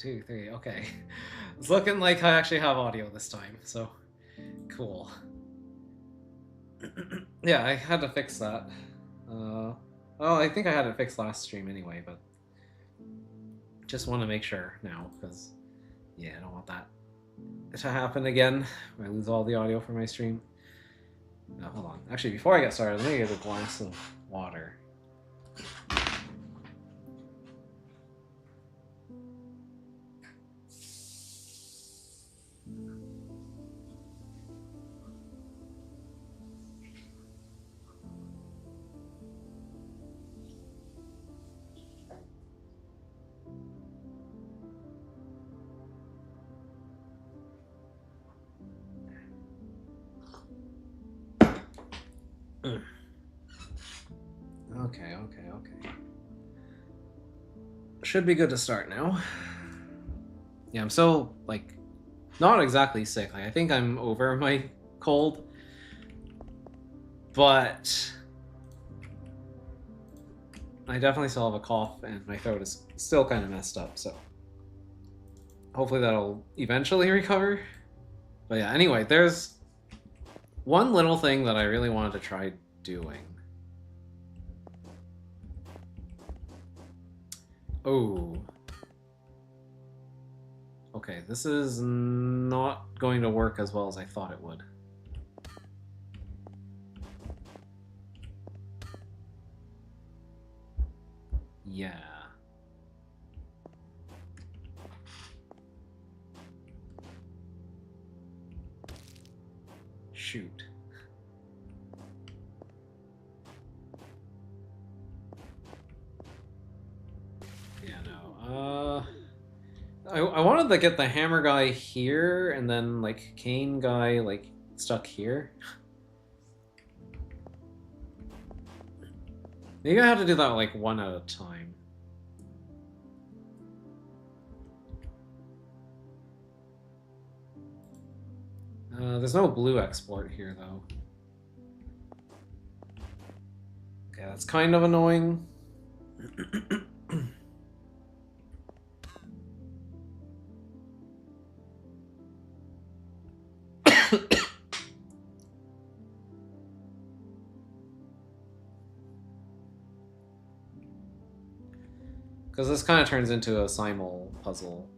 2, 3. Okay. It's looking like I actually have audio this time, so cool. Yeah, I had to fix that. Well, I think I had it fixed last stream anyway, but just want to make sure now, because, yeah, I don't want that to happen again. I lose all the audio from my stream. No, hold on. Actually, before I get started, let me get a glass of water. Okay. Should be good to start now. Yeah, I'm still, like, not exactly sick. Like, I think I'm over my cold. But I definitely still have a cough, and my throat is still kind of messed up, so hopefully that'll eventually recover. But yeah, anyway, there's one little thing that I really wanted to try doing. Oh. Okay, this is not going to work as well as I thought it would. Yeah. Shoot. Yeah, no. I wanted to get the hammer guy here, and then, like, cane guy, like, stuck here. Maybe I have to do that, like, one at a time. There's no blue export here, though. Okay, that's kind of annoying. Because this kind of turns into a simul puzzle.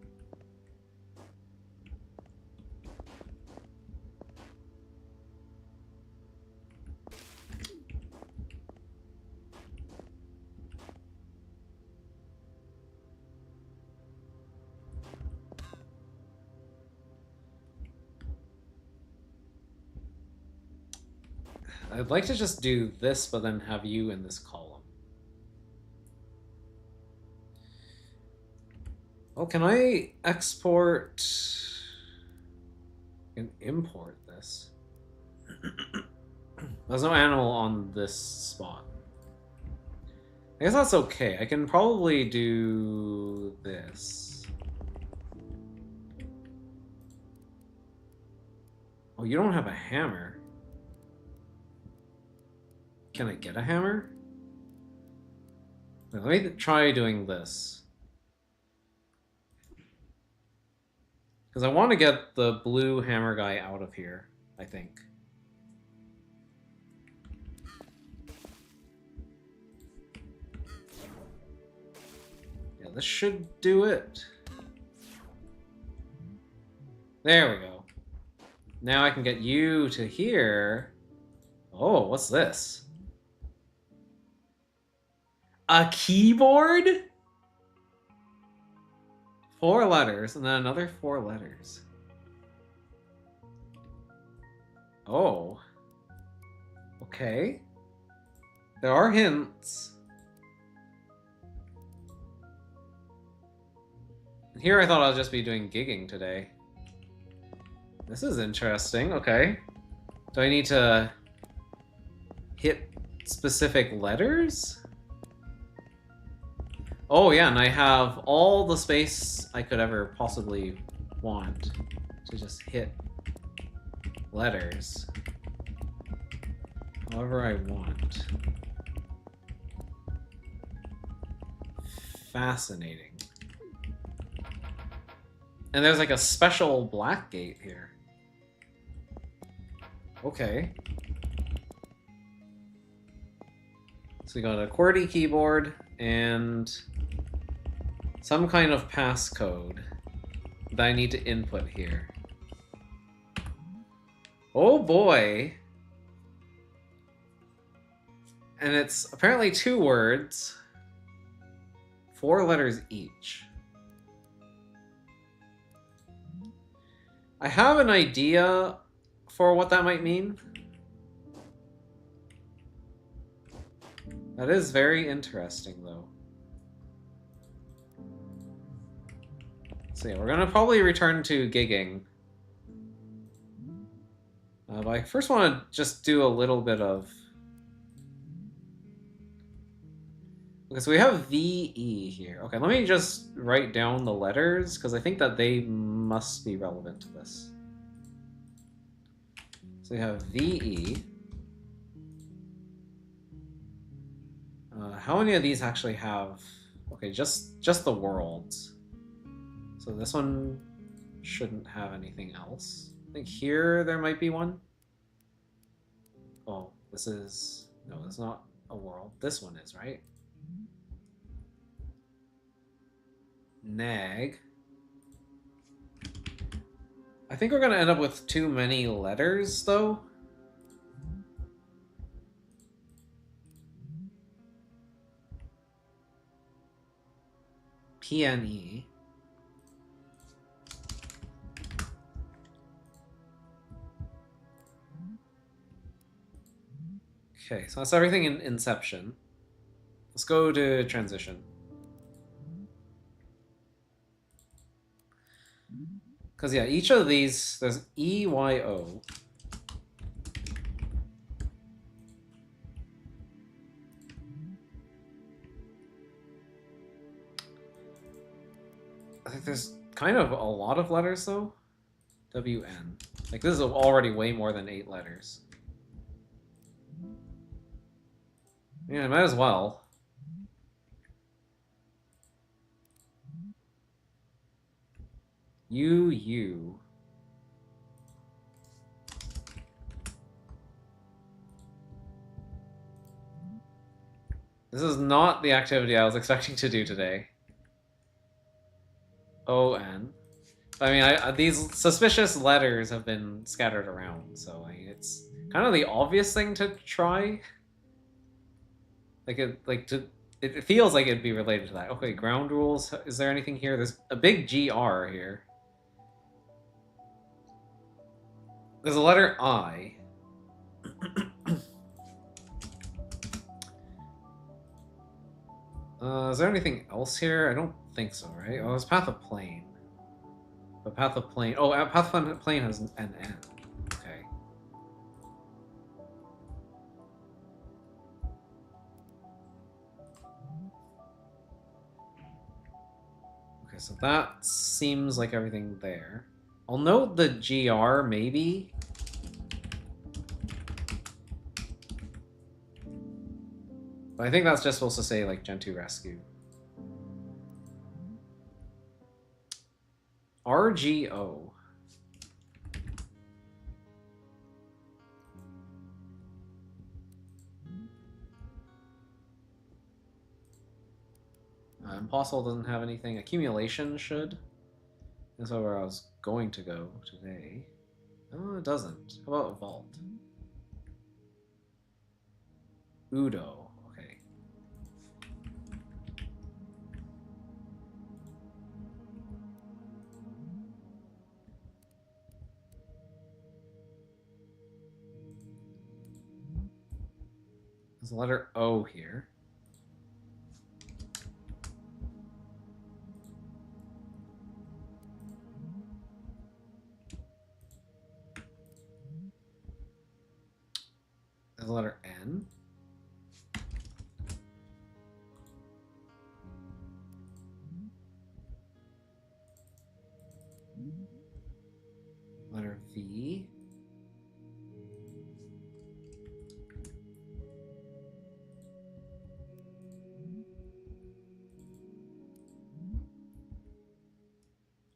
I'd like to just do this, but then have you in this column. Oh, can I export and import this? There's no animal on this spot. I guess that's okay. I can probably do this. Oh, you don't have a hammer. Can I get a hammer? Wait, let me try doing this. Because I want to get the blue hammer guy out of here, I think. Yeah, this should do it. There we go. Now I can get you to here. Oh, what's this? A keyboard? 4 letters, and then another 4 letters. Oh. Okay. There are hints. Here I thought I'll just be doing gigging today. This is interesting. Okay. Do I need to hit specific letters? Oh yeah, and I have all the space I could ever possibly want to just hit letters however I want. Fascinating. And there's like a special black gate here. Okay. So we got a QWERTY keyboard and some kind of passcode that I need to input here. Oh boy! And it's apparently 2 words, 4 letters each. I have an idea for what that might mean. That is very interesting, though. So yeah, we're gonna probably return to gigging. But I first want to just do a little bit of... Okay, so we have VE here. Okay, let me just write down the letters, because I think that they must be relevant to this. So we have VE. How many of these actually have... Okay, just the worlds. So this one shouldn't have anything else. I think here there might be one. Oh, this is... No, it's not a world. This one is, right? Nag. I think we're going to end up with too many letters, though. PNE. Okay, so that's everything in Inception. Let's go to Transition. Because, yeah, each of these, there's EYO. I think there's kind of a lot of letters, though. WN. Like, this is already way more than 8 letters. Yeah, I might as well. UU. This is not the activity I was expecting to do today. ON. I mean, these suspicious letters have been scattered around, so it's kind of the obvious thing to try. It feels like it'd be related to that. Okay, ground rules. Is there anything here? There's a big GR here. There's a letter I. Is there anything else here? I don't think so, right? Oh, it's Path of Plane. But Path of Plane... Oh, Path of Plane has an N. Okay. Okay, so that seems like everything there. I'll note the GR, maybe. But I think that's just supposed to say, like, Gentoo Rescue. RGO. Impossible doesn't have anything. Accumulation should. That's where I was going to go today. Oh, it doesn't. How about Vault? Udo. Okay. There's a letter O here. There's a letter N. Letter V.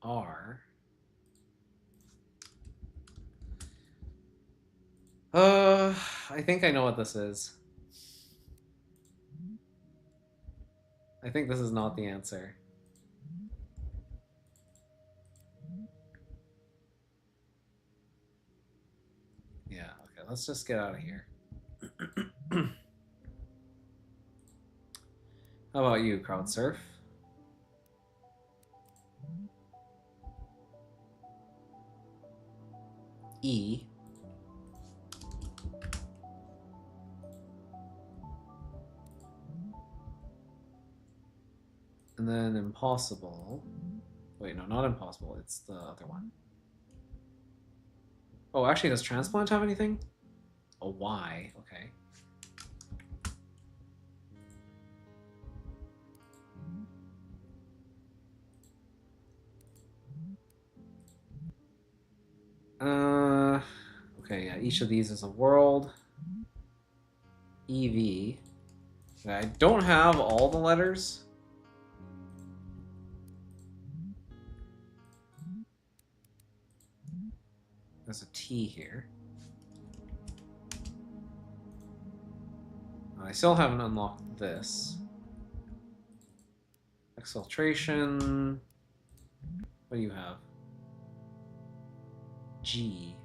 R. I think I know what this is. I think this is not the answer. Yeah, okay, let's just get out of here. How about you, crowd surf? E. And then impossible. Wait, no, not impossible. It's the other one. Oh, actually, does transplant have anything? A Y, okay. Okay, yeah, each of these is a world. EV. I don't have all the letters. There's a T here. I still haven't unlocked this. Exfiltration. What do you have? G.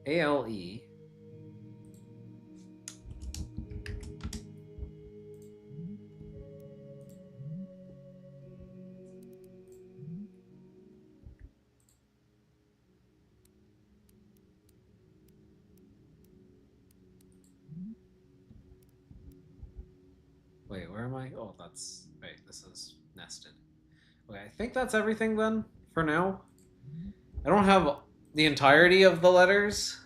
ALE. Wait, where am I? Oh, that's... Wait, this is nested. Okay, I think that's everything then, for now. I don't have the entirety of the letters.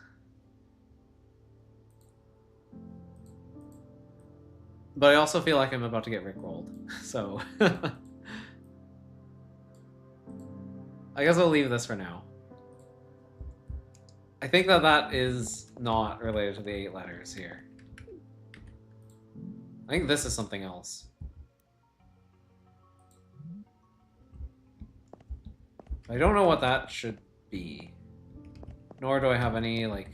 But I also feel like I'm about to get rickrolled, so... I guess I'll leave this for now. I think that that is not related to the 8 letters here. I think this is something else. I don't know what that should be. Nor do I have any, like,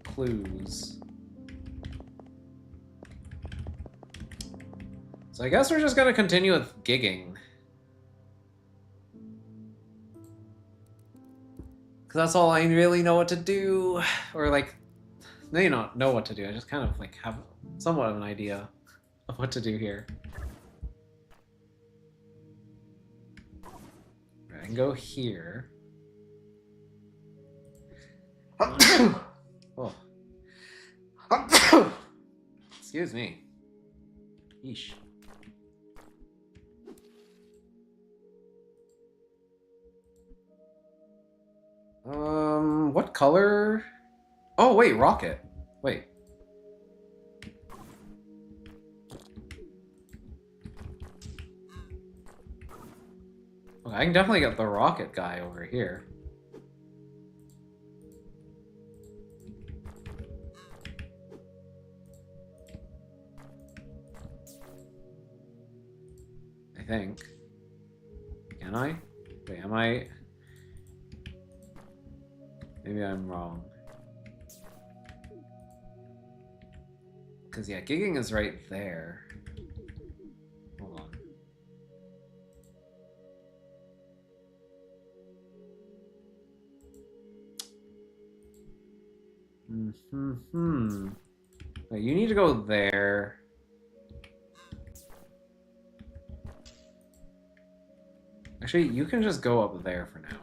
clues. So I guess we're just gonna continue with gigging. Because that's all I really know what to do. Or, like, maybe not know what to do. I just kind of, like, have somewhat of an idea of what to do here. Right, I can go here. Oh. Excuse me. Yeesh. What color? Oh, wait, rocket. Wait. Okay, I can definitely get the rocket guy over here. I think. Can I? Wait, am I? Maybe I'm wrong. Because, yeah, gigging is right there. Hold on. Wait, you need to go there. Actually, you can just go up there for now.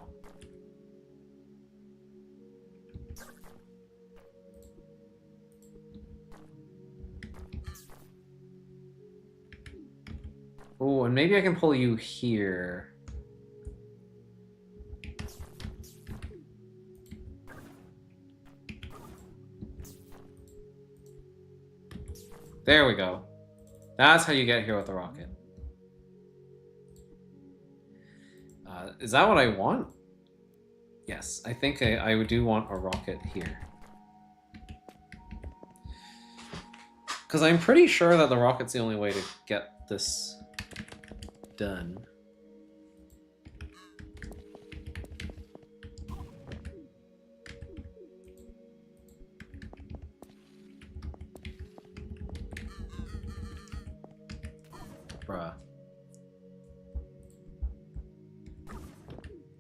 Oh, and maybe I can pull you here. There we go. That's how you get here with the rocket. Is that what I want? Yes, I think I do want a rocket here. Because I'm pretty sure that the rocket's the only way to get this done. Bruh.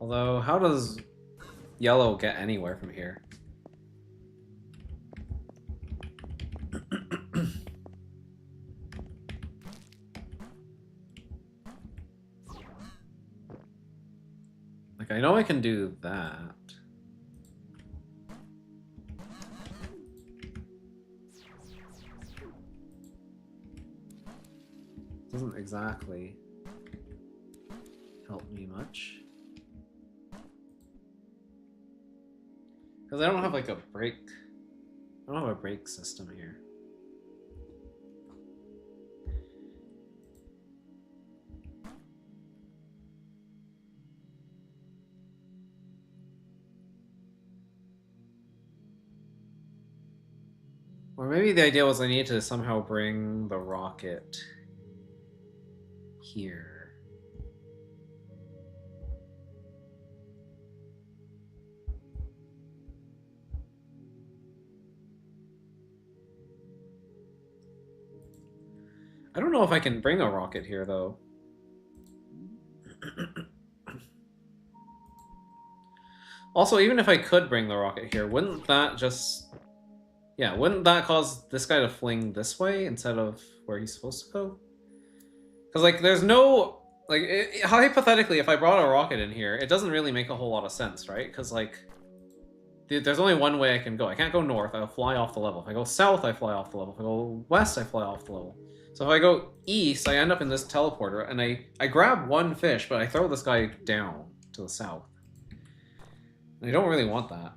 Although, how does yellow get anywhere from here? Like, I know I can do that. Doesn't exactly help me much. Because I don't have like a brake. I don't have a brake system here. Or maybe the idea was I need to somehow bring the rocket here. I don't know if I can bring a rocket here, though. Also, even if I could bring the rocket here, wouldn't that just... Yeah, wouldn't that cause this guy to fling this way instead of where he's supposed to go? Because, like, there's no... Like, hypothetically, if I brought a rocket in here, it doesn't really make a whole lot of sense, right? Because, like, there's only one way I can go. I can't go north, I'll fly off the level. If I go south, I fly off the level. If I go west, I fly off the level. So if I go east, I end up in this teleporter, and I grab one fish, but I throw this guy down to the south. And I don't really want that.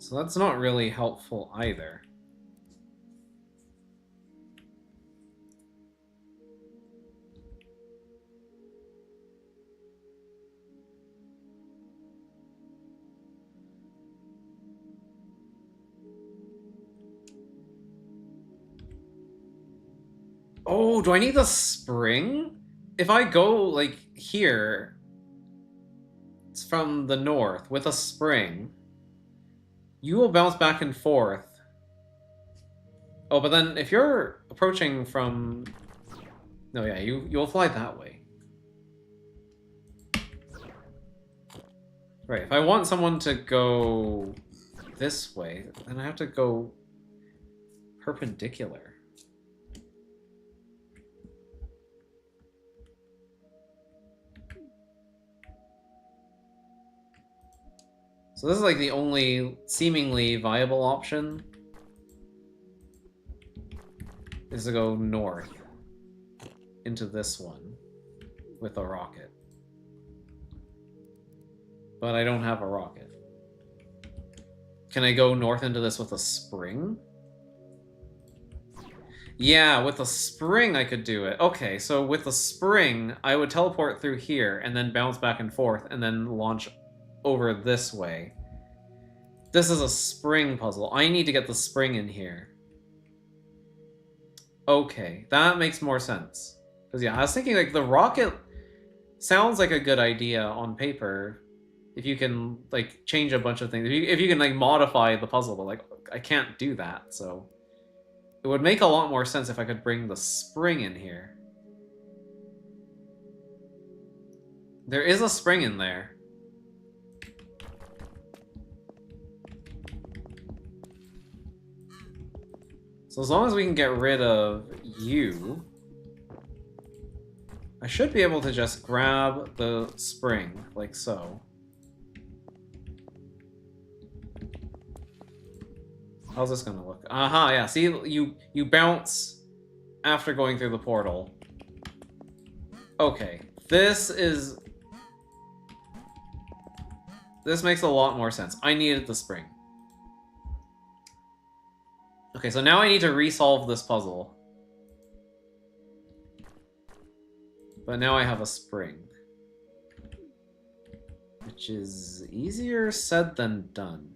So that's not really helpful either. Oh, do I need the spring? If I go, like, here, it's from the north with a spring, you will bounce back and forth. Oh, but then if you're approaching from... No, yeah, you'll fly that way. Right, if I want someone to go this way, then I have to go perpendicular. So this is like the only seemingly viable option, is to go north into this one with a rocket. But I don't have a rocket. Can I go north into this with a spring? Yeah, with a spring I could do it. Okay, so with a spring, I would teleport through here and then bounce back and forth and then launch over this way. This is a spring puzzle. I need to get the spring in here. Okay, that makes more sense. Because yeah, I was thinking like the rocket sounds like a good idea on paper if you can like change a bunch of things. If you can like modify the puzzle, but like I can't do that, so it would make a lot more sense if I could bring the spring in here. There is a spring in there. So as long as we can get rid of you, I should be able to just grab the spring, like so. How's this gonna look? Aha, yeah, see, you bounce after going through the portal. Okay, this makes a lot more sense. I needed the spring. Okay, so now I need to resolve this puzzle. But now I have a spring. Which is easier said than done.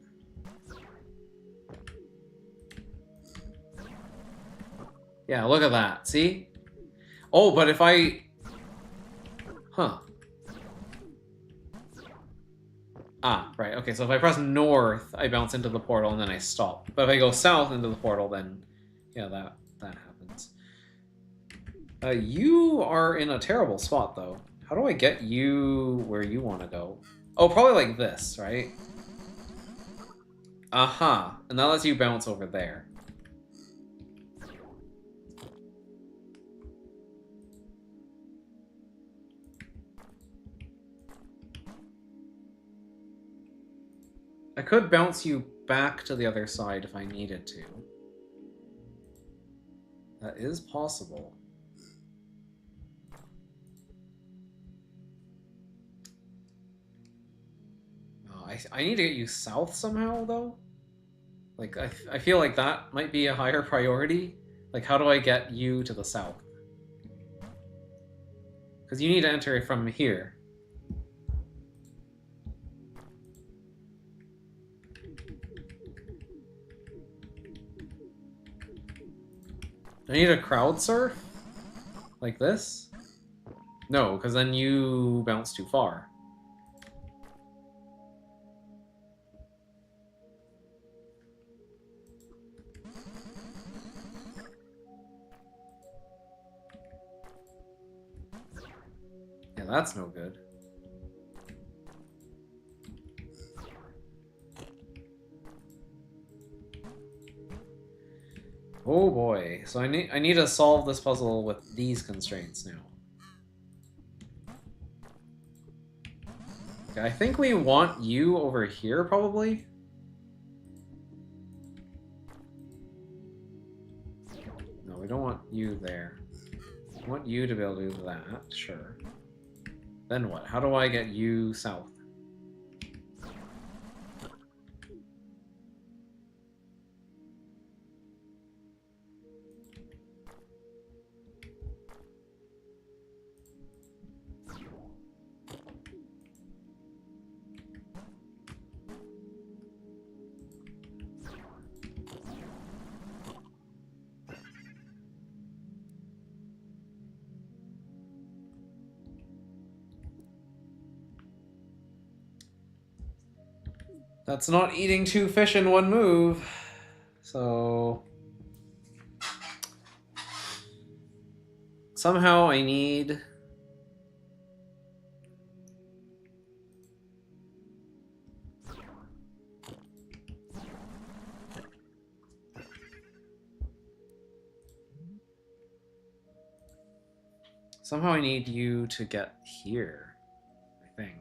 Yeah, look at that. See? Oh, but if I... Huh. Ah, right. Okay, so if I press north, I bounce into the portal and then I stop. But if I go south into the portal, then... Yeah, that happens. You are in a terrible spot, though. How do I get you where you want to go? Oh, probably like this, right? Aha. And that lets you bounce over there. I could bounce you back to the other side if I needed to. That is possible. Oh, I need to get you south somehow, though. Like, I feel like that might be a higher priority. Like, how do I get you to the south? Because you need to enter from here. I need a crowd surf? Like this? No, because then you bounce too far. Yeah, that's no good. Oh boy. So I need to solve this puzzle with these constraints now. Okay, I think we want you over here, probably. No, we don't want you there. I want you to be able to do that, sure. Then what? How do I get you south? That's not eating 2 fish in 1 move. So... Somehow I need... Somehow I need you to get here, I think.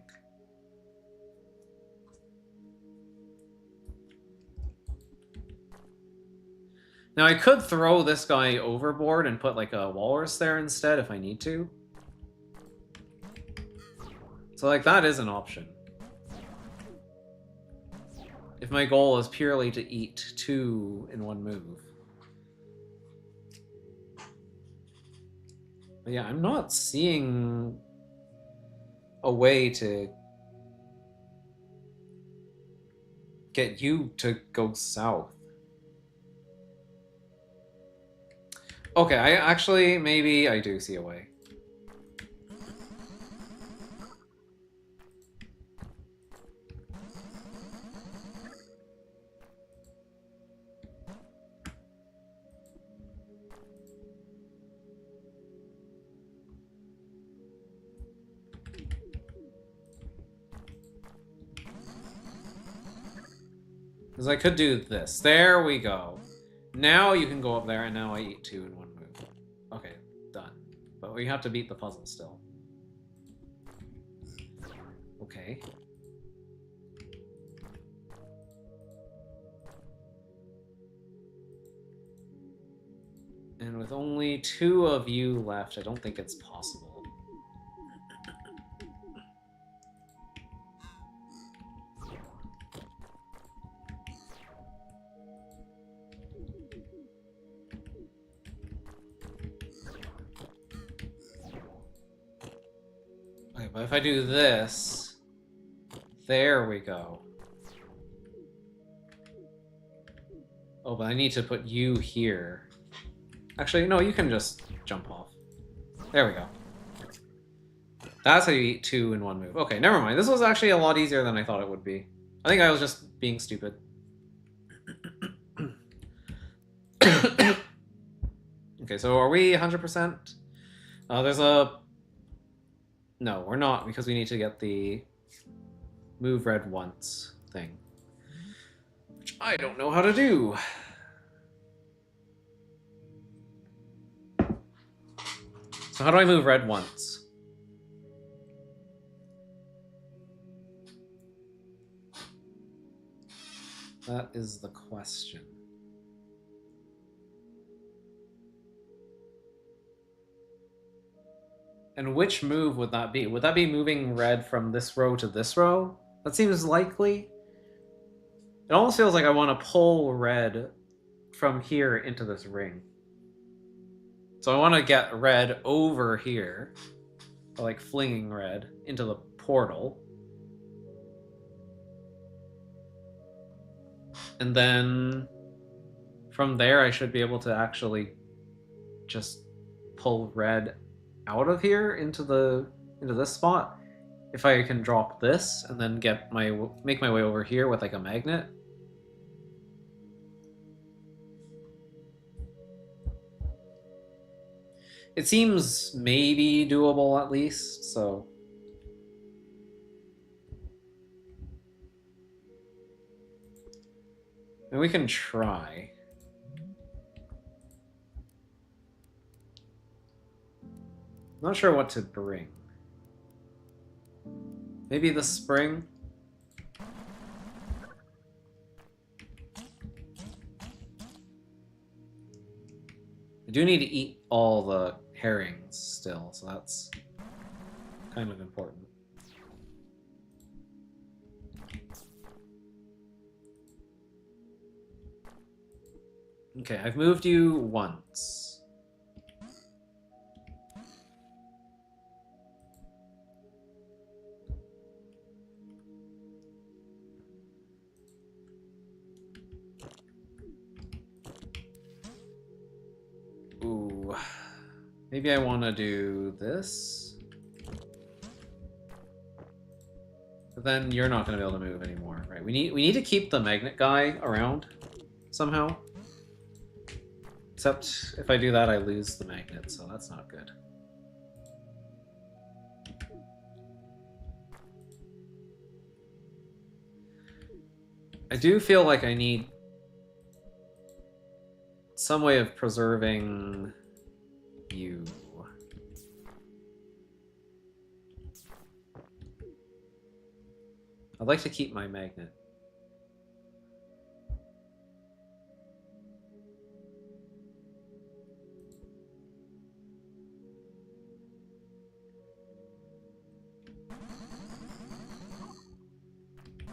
Now I could throw this guy overboard and put like a walrus there instead if I need to. So like that is an option. If my goal is purely to eat 2 in 1 move. But yeah, I'm not seeing a way to get you to go south. Okay, maybe I do see a way. Because I could do this. There we go. Now you can go up there, and now I eat 2 in 1 move. Okay, done. But we have to beat the puzzle still. Okay. And with only 2 of you left, I don't think it's possible. but if I do this, there we go. Oh, but I need to put you here. Actually, no, you can just jump off. There we go. That's how you eat 2 in 1 move. Okay, never mind. This was actually a lot easier than I thought it would be. I think I was just being stupid. Okay, so are we 100%? There's a... No, we're not, because we need to get the move red once thing. Which I don't know how to do. So how do I move red once? That is the question. And which move would that be? Would that be moving red from this row to this row? That seems likely. It almost feels like I want to pull red from here into this ring. So I want to get red over here, like flinging red into the portal. And then from there, I should be able to actually just pull red out of here into this spot. If I can drop this and then make my way over here with like a magnet. It seems maybe doable at least, so. And we can try. I'm not sure what to bring. Maybe the spring? I do need to eat all the herrings still, so that's kind of important. Okay, I've moved you once. Ooh, maybe I want to do this. But then you're not going to be able to move anymore, right? We need to keep the magnet guy around somehow. Except if I do that, I lose the magnet, so that's not good. I do feel like I need some way of preserving you. I'd like to keep my magnet.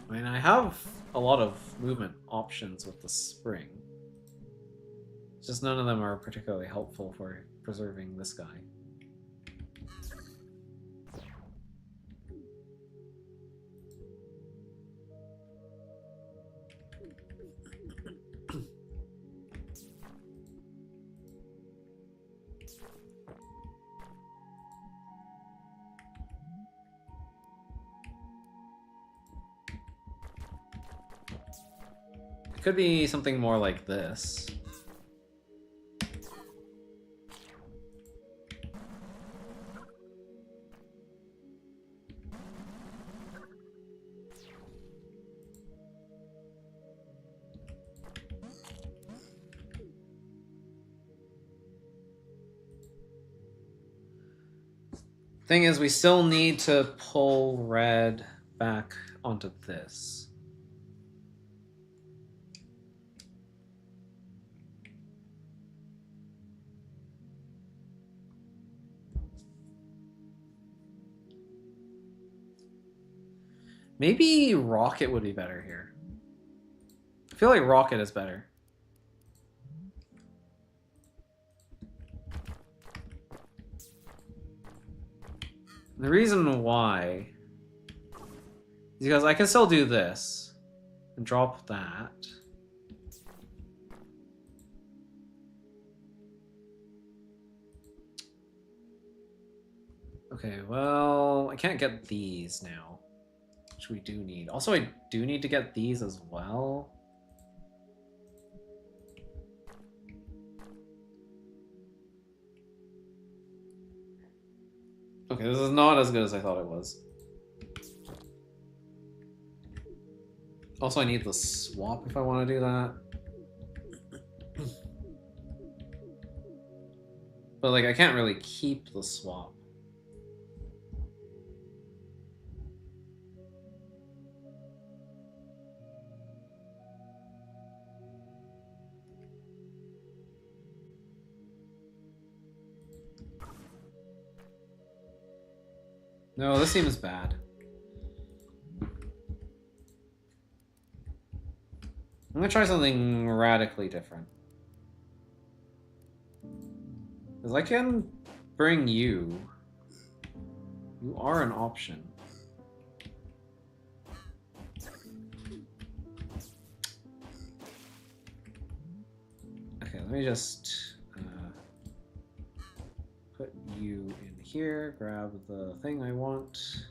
I mean, I have a lot of movement options with the spring. It's just none of them are particularly helpful for preserving this guy. It could be something more like this. Thing is, we still need to pull red back onto this. Maybe Rocket would be better here. I feel like Rocket is better. The reason why is because I can still do this and drop that. Okay, well, I can't get these now, which we do need. Also, I do need to get these as well. Okay, this is not as good as I thought it was. Also, I need the swap if I want to do that. But, like, I can't really keep the swap. No, this seems bad. I'm gonna try something radically different. Because I can bring you. You are an option. Okay, let me just put you in here, grab the thing I want.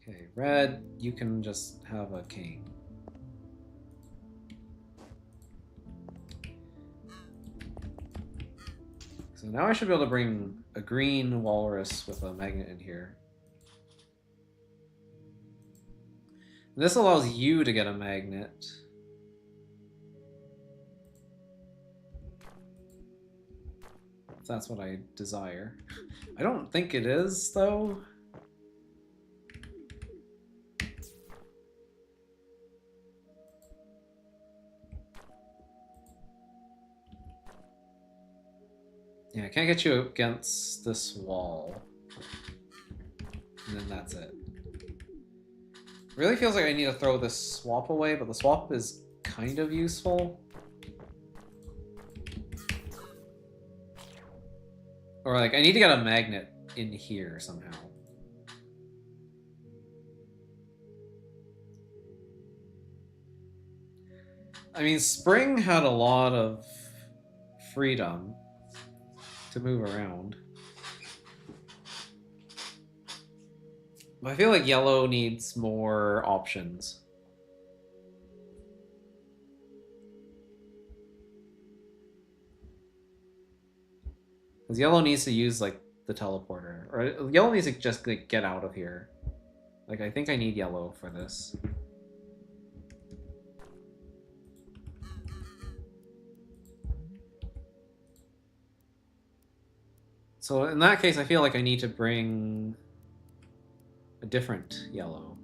Okay, red, you can just have a king. So now I should be able to bring a green walrus with a magnet in here. And this allows you to get a magnet. If that's what I desire. I don't think it is, though. Yeah, I can't get you against this wall. And then that's it. Really feels like I need to throw this swap away, but the swap is kind of useful. Or like, I need to get a magnet in here somehow. I mean, Spring had a lot of freedom to move around. But I feel like yellow needs more options. Because yellow needs to use, like, the teleporter. Or yellow needs to just, like, get out of here. Like, I think I need yellow for this. So in that case, I feel like I need to bring a different yellow.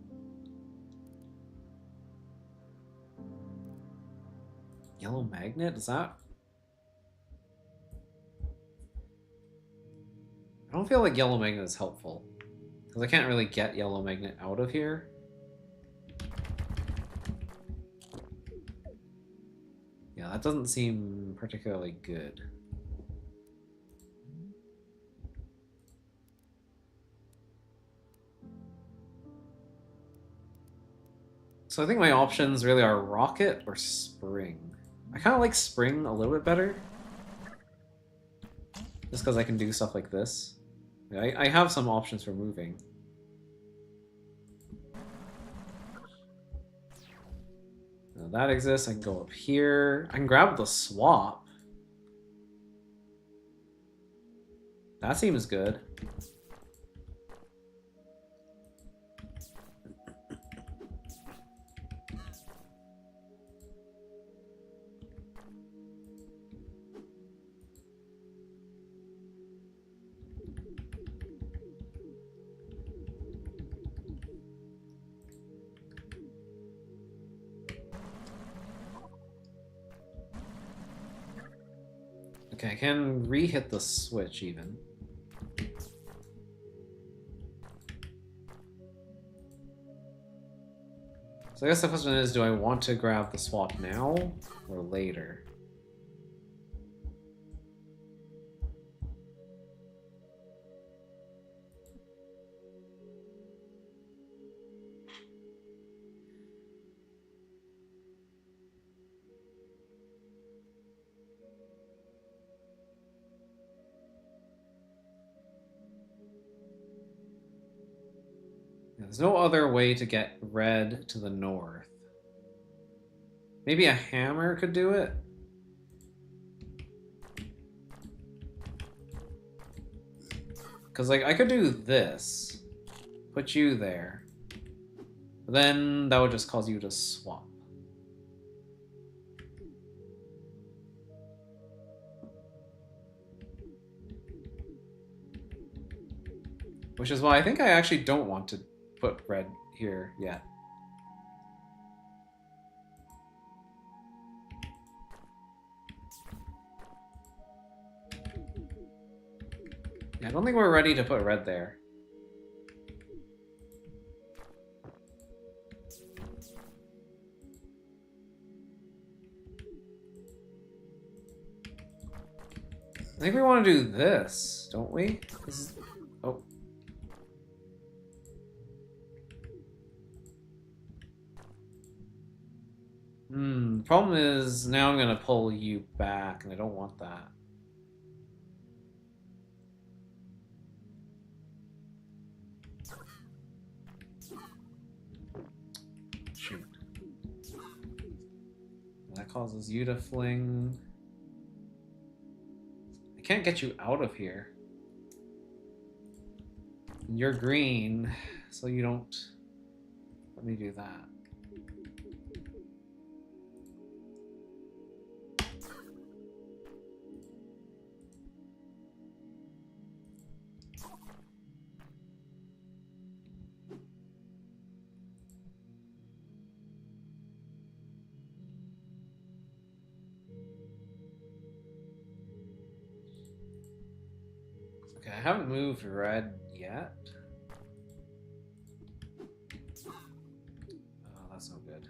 Yellow magnet? Is that... I don't feel like yellow magnet is helpful. Because I can't really get yellow magnet out of here. Yeah, that doesn't seem particularly good. So I think my options really are Rocket or Spring. I kind of like Spring a little bit better. Just because I can do stuff like this. I have some options for moving. Now that exists. I can go up here. I can grab the swap. That seems good. Okay, I can re-hit the switch even. So I guess the question is, do I want to grab the swap now or later? There's no other way to get red to the north. Maybe a hammer could do it? Because, like, I could do this. Put you there. But then that would just cause you to swap. Which is why I think I actually don't want to put red here yet. Yeah, I don't think we're ready to put red there. I think we want to do this, don't we? This is... Oh. The problem is now I'm going to pull you back, and I don't want that. Shoot. That causes you to fling. I can't get you out of here. You're green, so you don't... Let me do that. Okay, I haven't moved red yet. Oh, that's no good.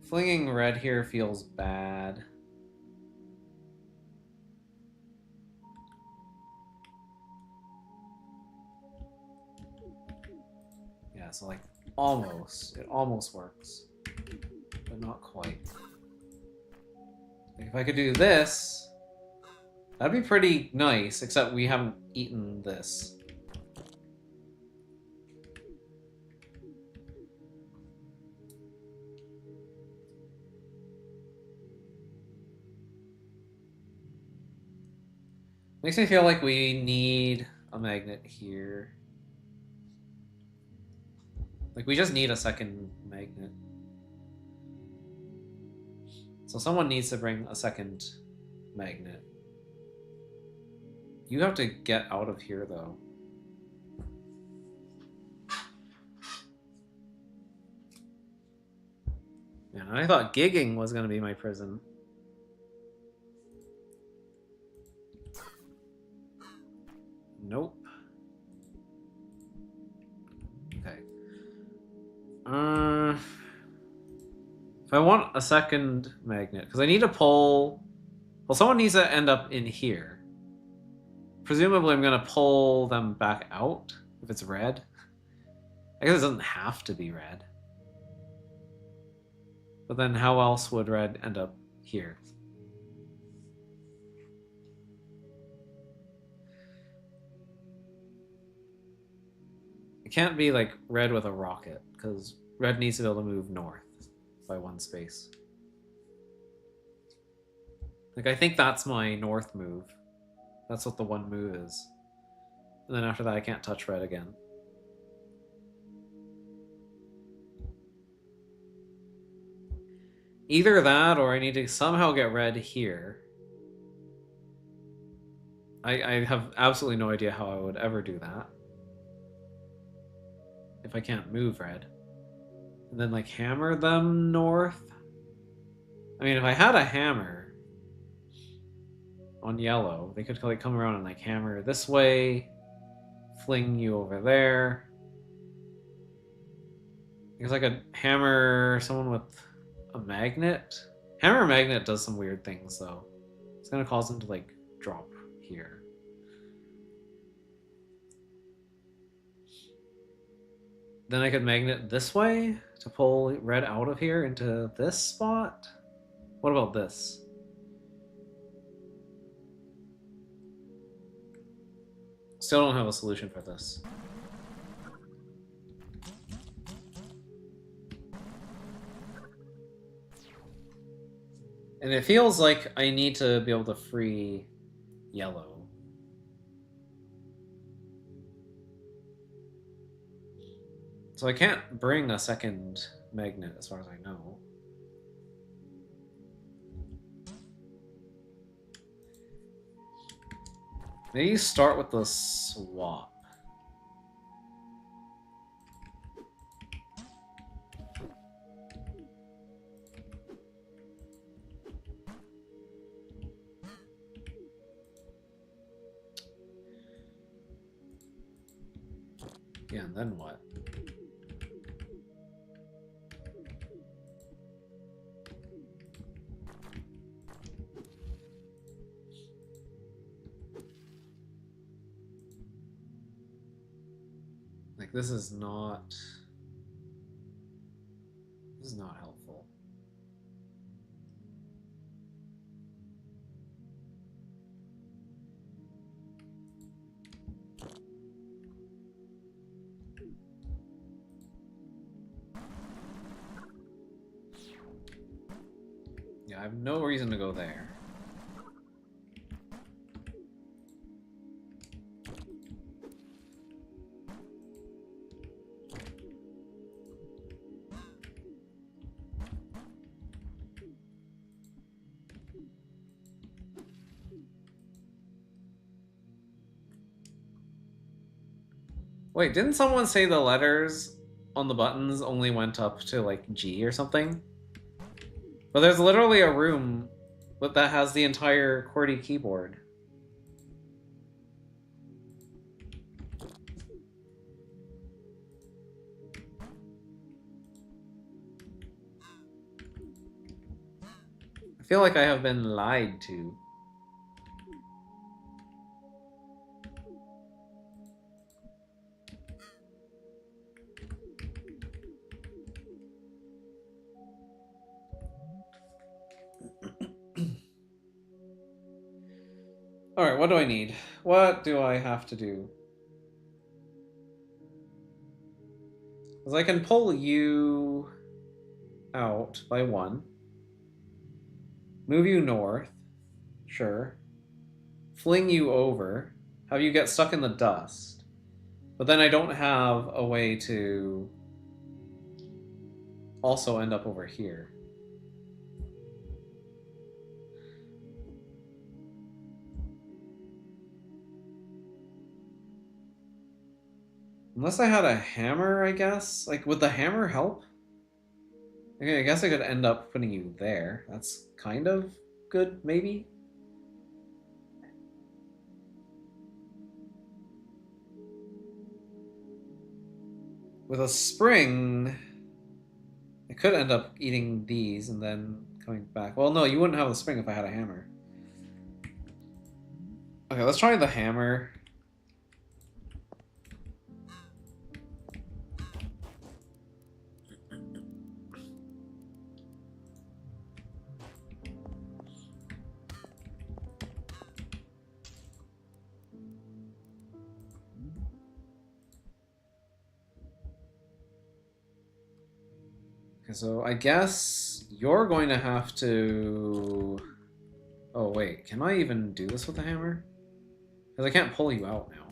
Flinging red here feels bad. Yeah, so like almost. It almost works. But not quite. If I could do this, that'd be pretty nice, except we haven't eaten this. Makes me feel like we need a magnet here. Like, we just need a second magnet. So someone needs to bring a second magnet. You have to get out of here, though. Man, I thought gigging was going to be my prison. Nope. Okay. If I want a second magnet, because I need to pull... Well, someone needs to end up in here. Presumably I'm going to pull them back out if it's red. I guess it doesn't have to be red. But then how else would red end up here? It can't be like red with a rocket, because red needs to be able to move north by one space. Like, I think that's my north move. That's what the one move is. And then after that, I can't touch red again. Either that, or I need to somehow get red here. I have absolutely no idea how I would ever do that. If I can't move red. And then, like, hammer them north? I mean, if I had a hammer on yellow, they could, like, come around and, like, hammer this way, fling you over there. Because I could hammer someone with a magnet. Hammer magnet does some weird things, though. It's gonna cause them to, like, drop here. Then I could magnet this way to pull red out of here into this spot. What about this? still don't have a solution for this. And it feels like I need to be able to free yellow. So I can't bring a second magnet as far as I know. Maybe start with the swap. Yeah, and then what? Like, this is not helpful. Yeah, I have no reason to go there. Wait, didn't someone say the letters on the buttons only went up to, like, G or something? But there's literally a room that has the entire QWERTY keyboard. I feel like I have been lied to. Alright, what do I need? What do I have to do? Because I can pull you out by 1. Move you north. Sure. Fling you over. Have you get stuck in the dust. But then I don't have a way to also end up over here. Unless I had a hammer, I guess? Like, would the hammer help? Okay, I guess I could end up putting you there. That's kind of good, maybe? With a spring, I could end up eating these and then coming back. Well, no, you wouldn't have the spring if I had a hammer. Okay, let's try the hammer. Okay, so I guess you're going to have to... Oh, wait. Can I even do this with the hammer? Because I can't pull you out now.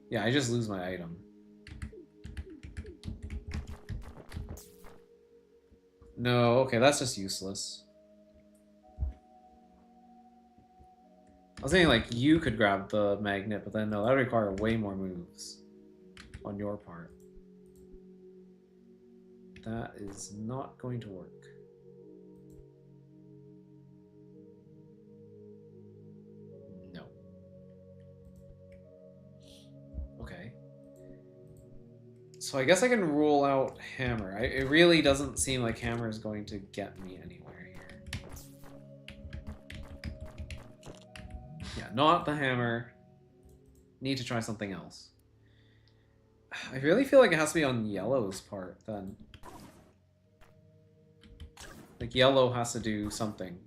Yeah, I just lose my item. No, okay, that's just useless. I was thinking, like, you could grab the magnet, but then no, that would require way more moves on your part. That is not going to work. No. Okay. So I guess I can rule out hammer. It really doesn't seem like hammer is going to get me anywhere here. Yeah, not the hammer. Need to try something else. I really feel like it has to be on yellow's part, then. Like, yellow has to do something.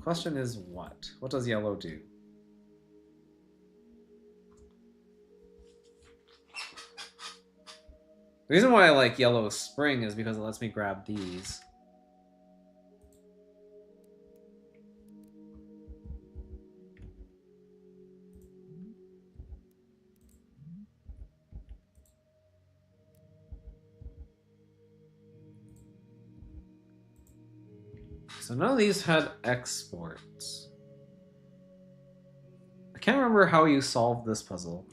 question is what? What does yellow do? The reason why I like yellow spring is because it lets me grab these. So none of these had exports. I can't remember how you solved this puzzle.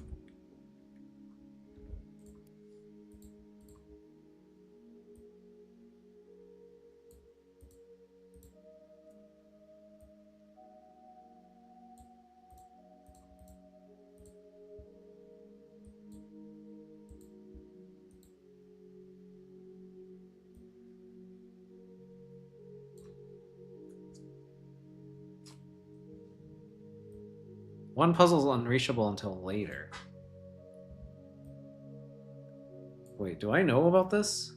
One puzzle's unreachable until later. Wait, do I know about this?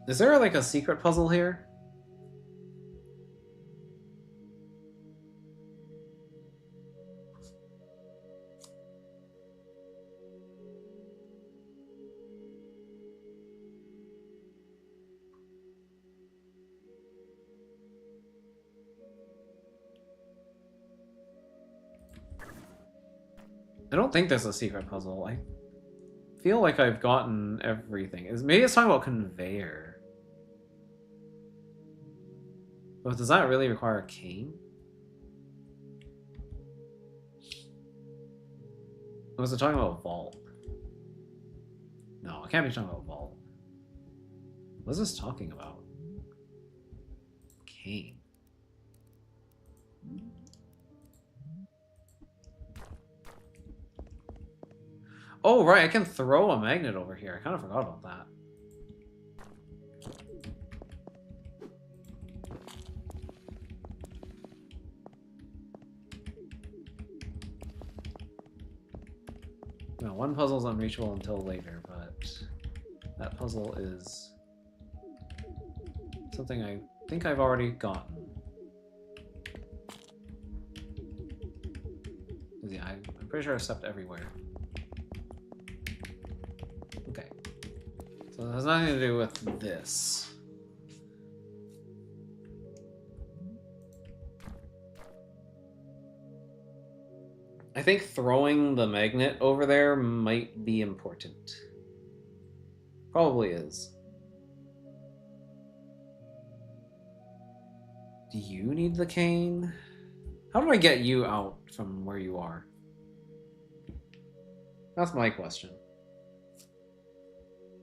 Is there like a secret puzzle here? I don't think there's a secret puzzle. I feel like I've gotten everything. Maybe it's talking about conveyor. But does that really require a cane? Or was it talking about vault? No, it can't be talking about vault. What is this talking about? Cane. Oh, right, I can throw a magnet over here. I kind of forgot about that. No, one puzzle's unreachable until later, but that puzzle is something I think I've already gotten. Yeah, I'm pretty sure I stepped everywhere. Okay. So it has nothing to do with this. I think throwing the magnet over there might be important. Probably is. Do you need the cane? How do I get you out from where you are? That's my question.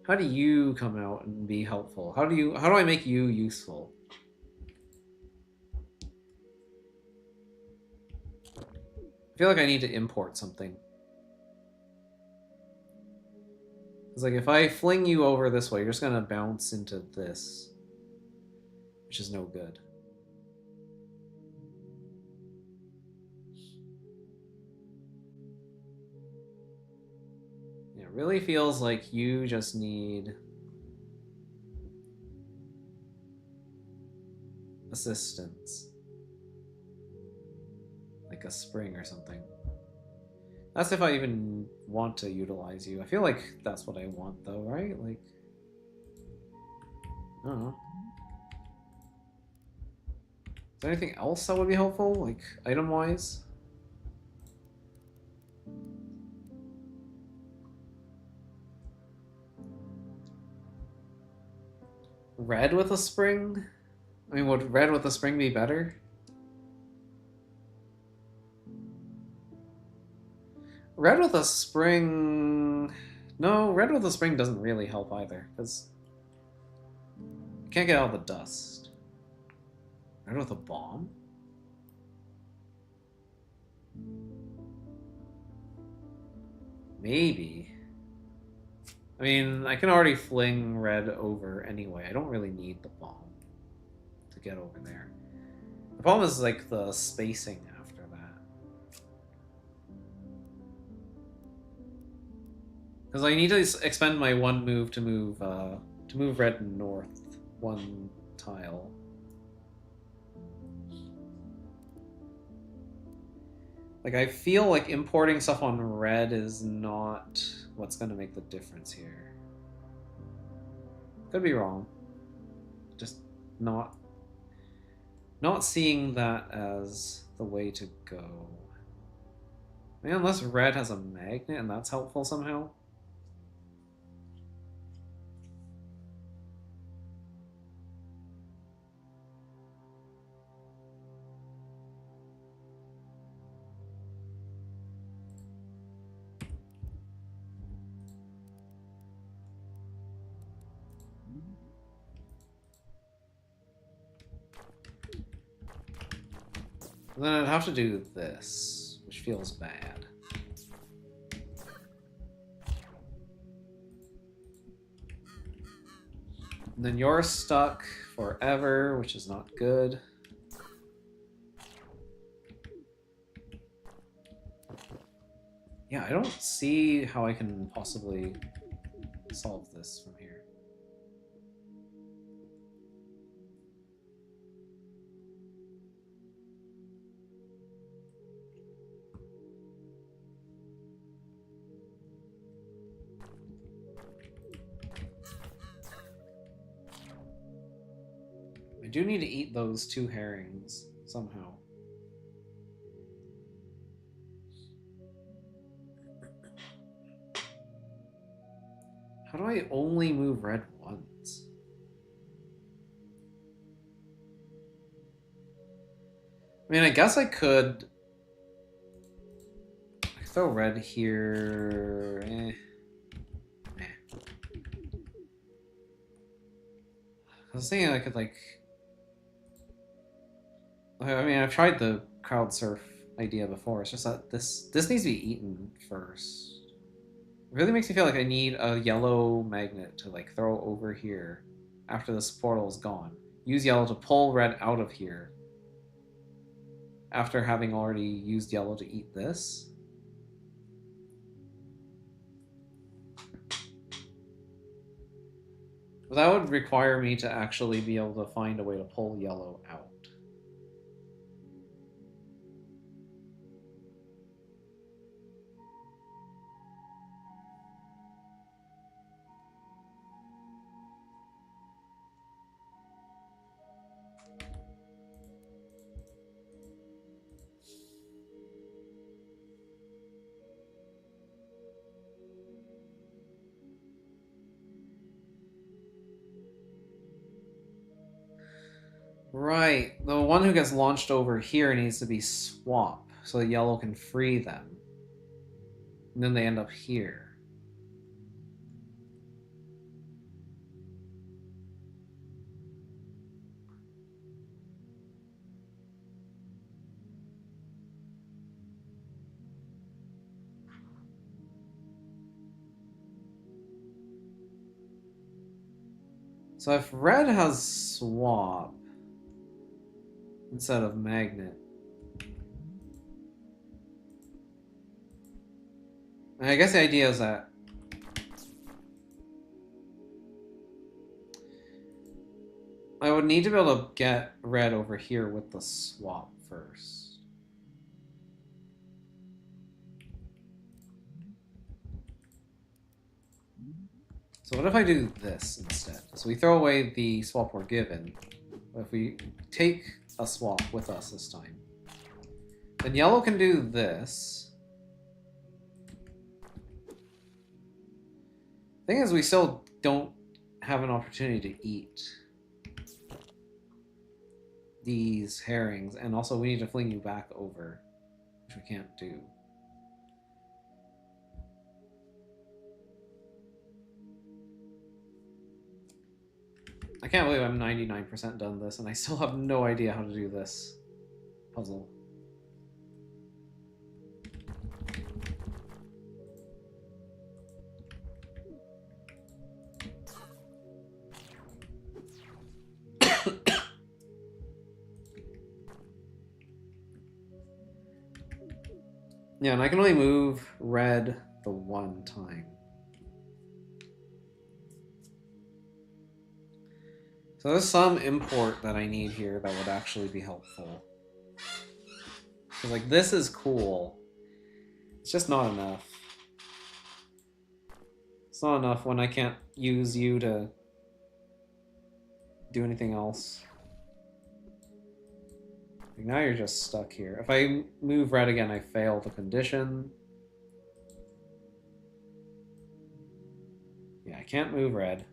How do you come out and be helpful? How do I make you useful? I feel like I need to import something. It's like if I fling you over this way, you're just gonna bounce into this, which is no good. It really feels like you just need assistance. Like a spring or something. That's if I even want to utilize you. I feel like that's what I want though, right? Like, I don't know. Is there anything else that would be helpful? Like, item-wise? Red with a spring? I mean, would red with a spring be better? Red with a spring... No, red with a spring doesn't really help either, because you can't get out the dust. Red with a bomb? Maybe. I mean, I can already fling red over anyway. I don't really need the bomb to get over there. The problem is, like, the spacing after that. Because I need to expend my one move to move red north one tile. Like, I feel like importing stuff on red is not what's going to make the difference here. Could be wrong. Just not seeing that as the way to go. I mean, unless red has a magnet and that's helpful somehow. And then I'd have to do this, which feels bad. And then you're stuck forever, which is not good. Yeah, I don't see how I can possibly solve this from here. I do need to eat those 2 herrings somehow. How do I only move red once? I mean, I guess I could throw red here. I was thinking I could, like... I mean, I've tried the crowd surf idea before. It's just that this needs to be eaten first. It really makes me feel like I need a yellow magnet to, like, throw over here after this portal is gone. Use yellow to pull red out of here after having already used yellow to eat this. But that would require me to actually be able to find a way to pull yellow out. Right, the one who gets launched over here needs to be swap, so the yellow can free them. And then they end up here. So if red has swap instead of magnet, and I guess the idea is that I would need to be able to get red over here with the swap first. So what if I do this instead? So we throw away the swap we're given. But if we take a swap with us this time, then yellow can do this. Thing is, we still don't have an opportunity to eat these herrings, and also we need to fling you back over, which we can't do. I can't believe I'm 99% done this, and I still have no idea how to do this puzzle. Yeah, and I can only move red the one time. So there's some import that I need here that would actually be helpful. Because, like, this is cool. It's just not enough. It's not enough when I can't use you to do anything else. Like, now you're just stuck here. If I move red again, I fail the condition. Yeah, I can't move red.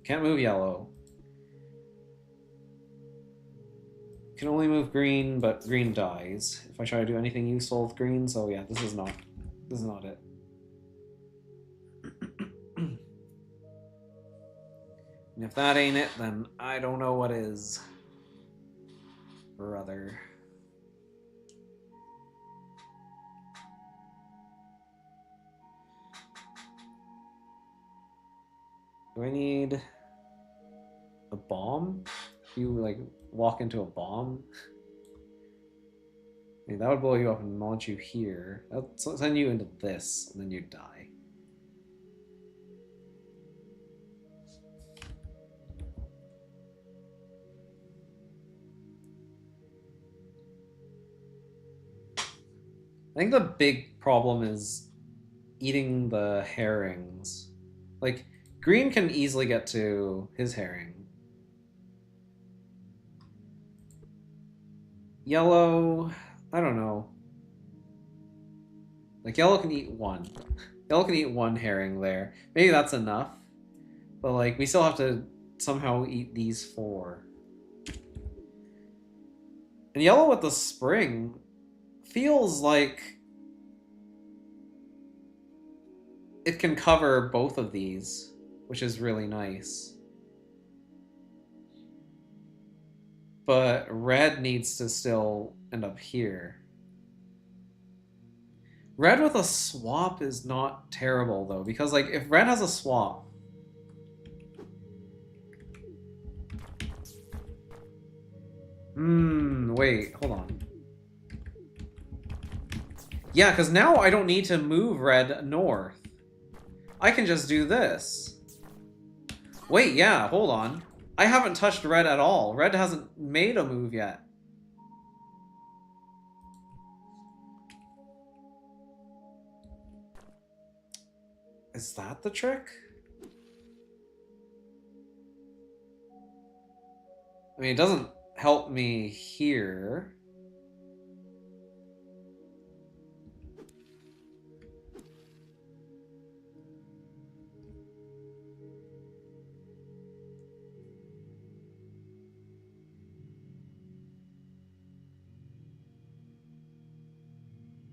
Can't move yellow. Can only move green, but green dies if I try to do anything useful with green. So yeah, this is not it. And if that ain't it, then I don't know what is. Brother. Do I need a bomb? You like walk into a bomb? I mean, that would blow you up and launch you here. That'll send you into this, and then you die. I think the big problem is eating the herrings. Like, green can easily get to his herring. Yellow, I don't know. Like, yellow can eat one. Yellow can eat one herring there. Maybe that's enough. But, like, we still have to somehow eat these 4. And yellow with the spring feels like it can cover both of these, which is really nice. But red needs to still end up here. Red with a swap is not terrible, though, because, like, if red has a swap... wait, hold on. Yeah, because now I don't need to move red north. I can just do this. Wait, yeah, hold on. I haven't touched red at all. Red hasn't made a move yet. Is that the trick? I mean, it doesn't help me here.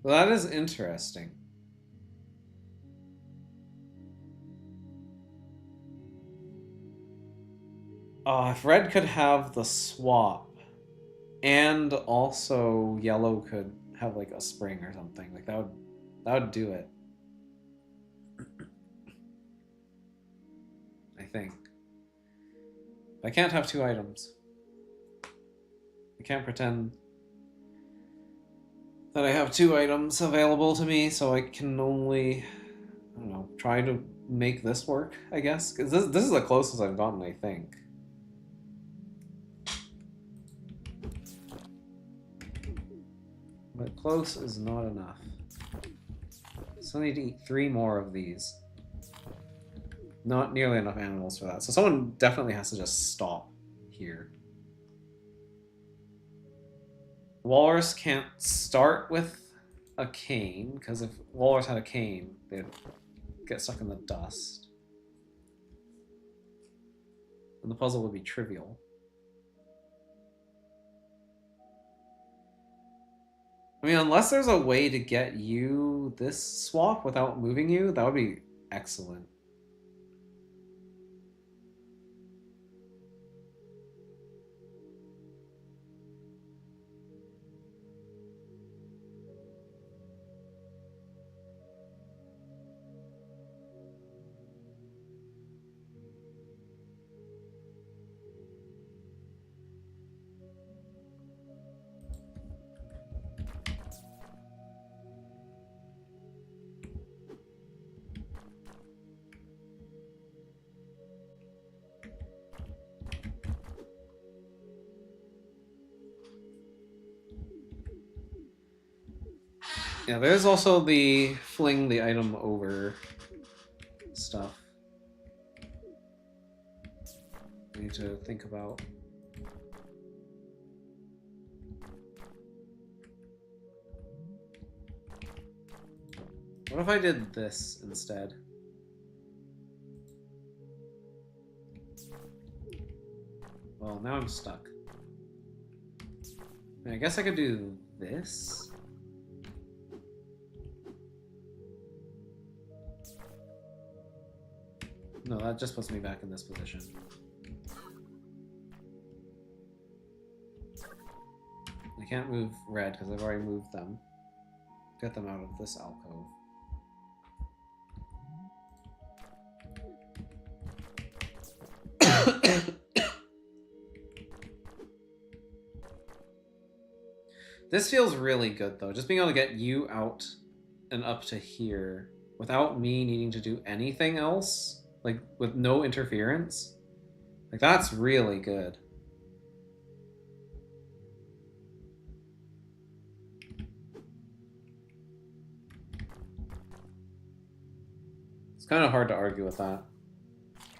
Well, that is interesting. If red could have the swap, and also yellow could have like a spring or something, like that would do it. I think. I can't have 2 items. I can't pretend that I have 2 items available to me, so I can only, I don't know, try to make this work, I guess. Because this is the closest I've gotten, I think. But close is not enough. So I need to eat 3 more of these. Not nearly enough animals for that. So someone definitely has to just stop here. Walrus can't start with a cane, because if Walrus had a cane, they'd get stuck in the dust. And the puzzle would be trivial. I mean, unless there's a way to get you this swap without moving you, that would be excellent. Yeah, there's also the fling the item over stuff. I need to think about. What if I did this instead? Well, now I'm stuck. I guess I could do this. No, that just puts me back in this position. I can't move red because I've already moved them. Get them out of this alcove. This feels really good though. Just being able to get you out and up to here without me needing to do anything else, like with no interference. Like that's really good. It's kind of hard to argue with that.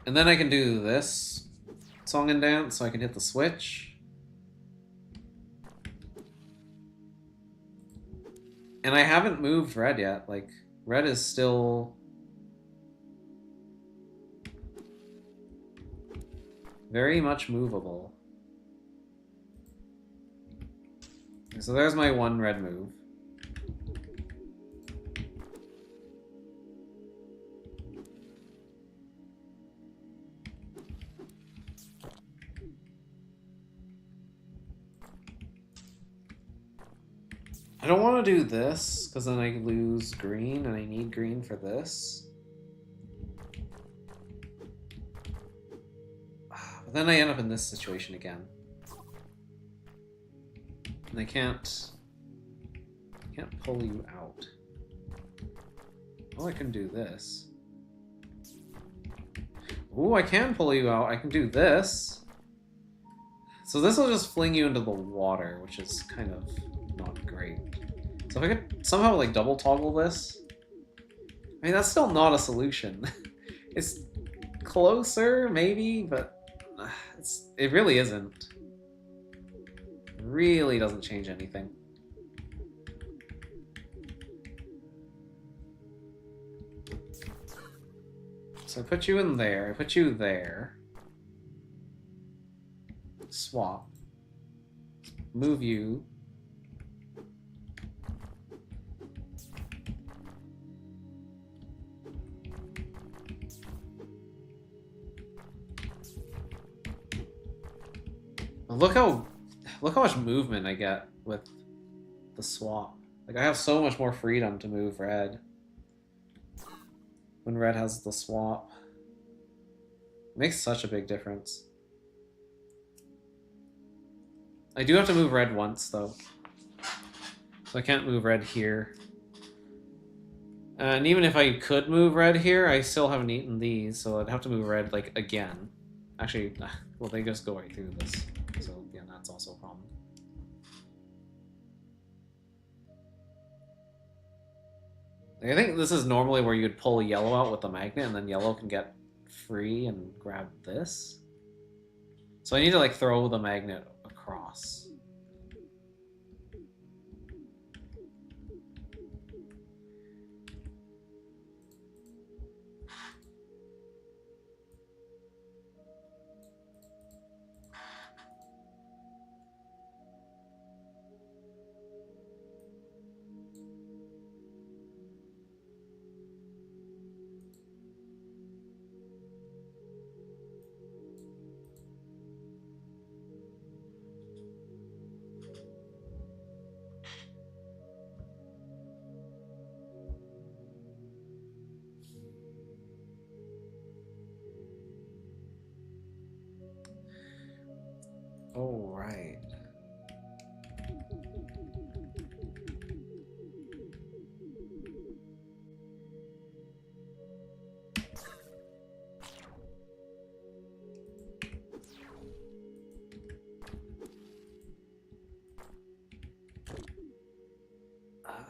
And then I can do this song and dance, so I can hit the switch. And I haven't moved red yet. Like, red is still very much movable. So there's my one red move. I don't want to do this, because then I lose green, and I need green for this. But then I end up in this situation again. And I can't pull you out. Oh, I can do this. Ooh, I can pull you out. I can do this. So this will just fling you into the water, which is kind of not great. So if I could somehow like double toggle this, I mean that's still not a solution. It's closer maybe, but it really isn't. It really doesn't change anything. So I put you in there. I put you there. Swap. Move you. Look how much movement I get with the swap. Like I have so much more freedom to move red when red has the swap. It makes such a big difference. I do have to move red once though. So I can't move red here. And even if I could move red here, I still haven't eaten these, so I'd have to move red like again. Actually, well they just go right through this. So yeah, that's also a problem. I think this is normally where you'd pull yellow out with the magnet, and then yellow can get free and grab this. So I need to like throw the magnet across. Oh, right.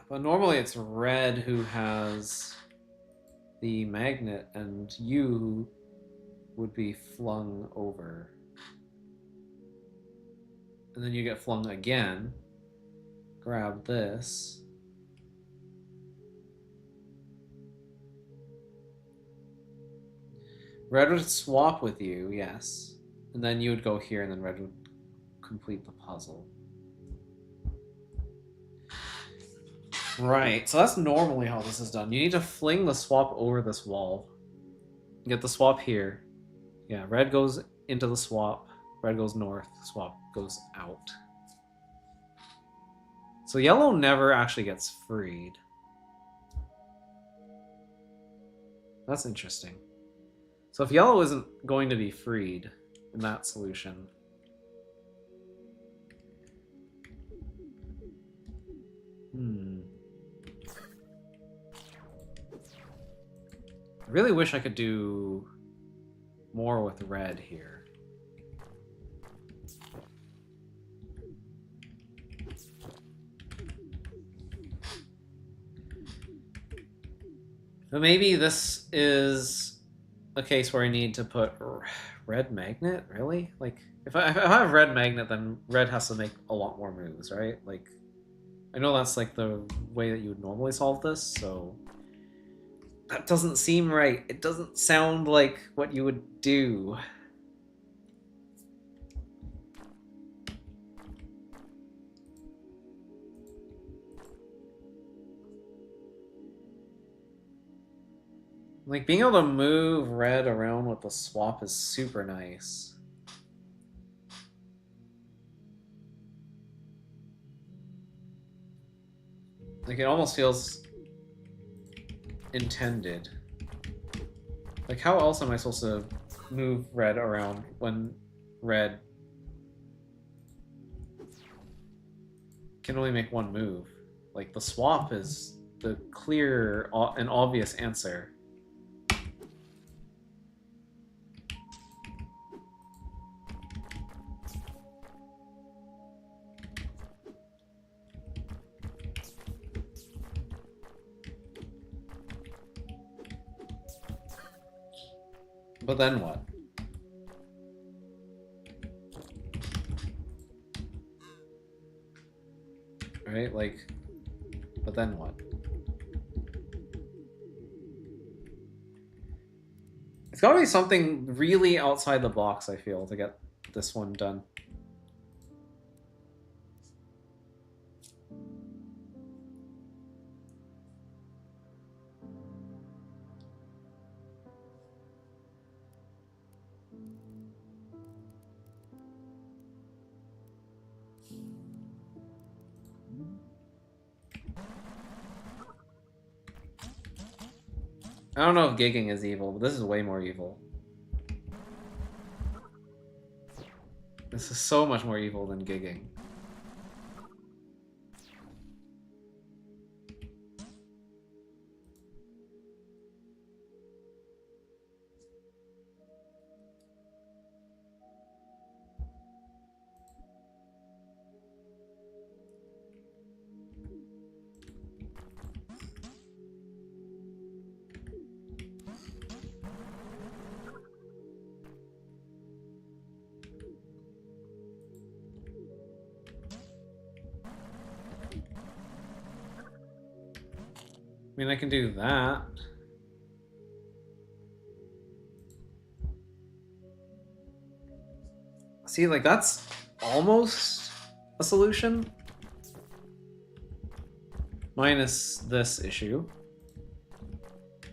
But normally it's red who has the magnet and you would be flung over. And then you get flung again. Grab this. Red would swap with you, yes. And then you would go here and then red would complete the puzzle. Right, so that's normally how this is done. You need to fling the swap over this wall. Get the swap here. Yeah, red goes into the swap. Red goes north. Swap goes out. So yellow never actually gets freed. That's interesting. So if yellow isn't going to be freed in that solution... I really wish I could do more with red here. But maybe this is a case where I need to put red magnet, really? Like, if I have red magnet, then red has to make a lot more moves, right? Like, I know that's like the way that you would normally solve this, so... That doesn't seem right. It doesn't sound like what you would do. Like, being able to move red around with the swap is super nice. Like, it almost feels intended. Like, how else am I supposed to move red around when red can only make one move? Like, the swap is the clear and obvious answer. But then what? Right? Like, but then what? It's gotta be something really outside the box, I feel, to get this one done. I don't know if gigging is evil, but this is way more evil. This is so much more evil than gigging. I mean, I can do that. See, like, that's almost a solution. Minus this issue.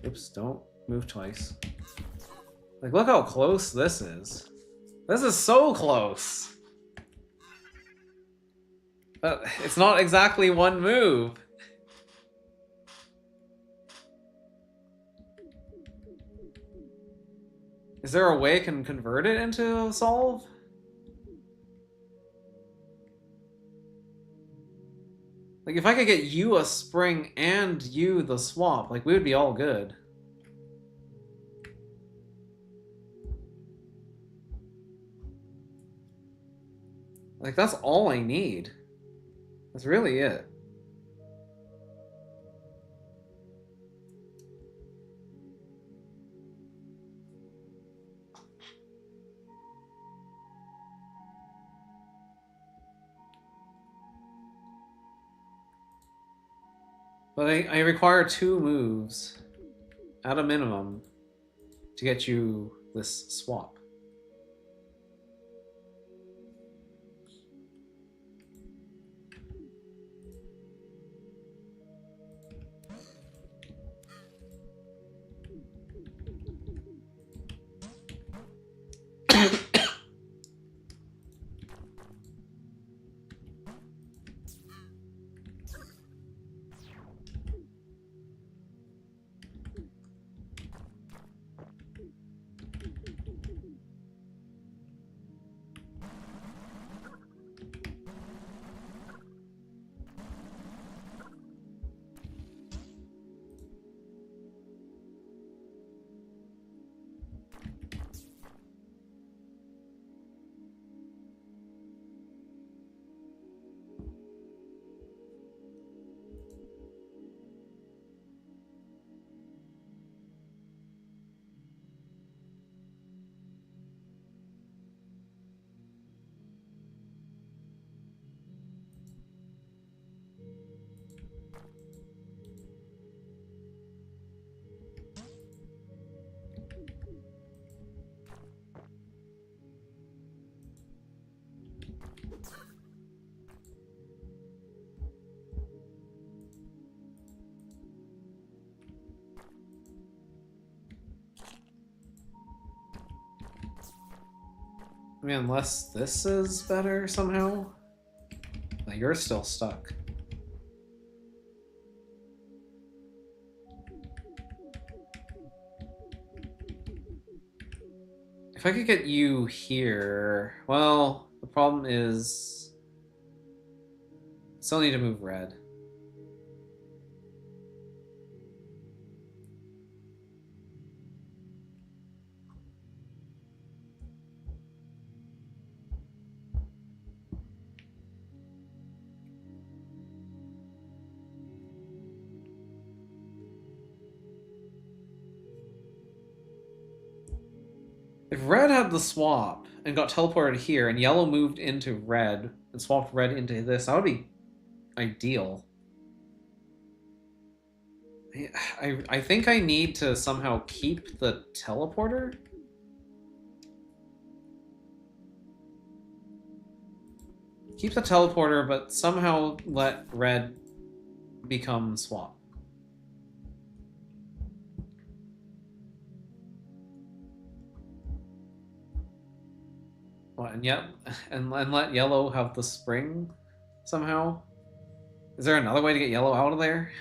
Oops, don't move twice. Like, look how close this is. This is so close. But it's not exactly one move. Is there a way I can convert it into a solve? Like, if I could get you a spring and you the swap, like, we would be all good. Like, that's all I need. That's really it. But I require 2 moves at a minimum to get you this swap. I mean, unless this is better somehow. Like, you're still stuck. If I could get you here... Well, the problem is... Still need to move red. If red had the swap and got teleported here, and yellow moved into red and swapped red into this, that would be ideal. I think I need to somehow keep the teleporter. Keep the teleporter, but somehow let red become swap. What, and yet, and let yellow have the spring somehow? Is there another way to get yellow out of there?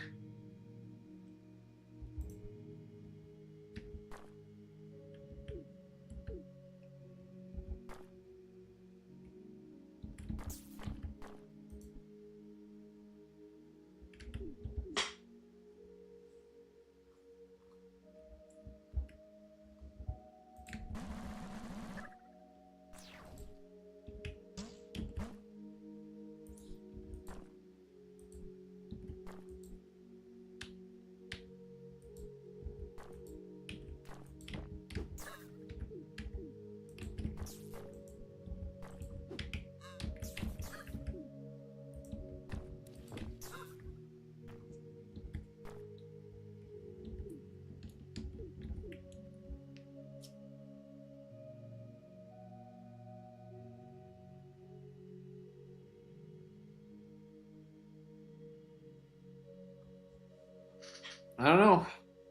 I don't know.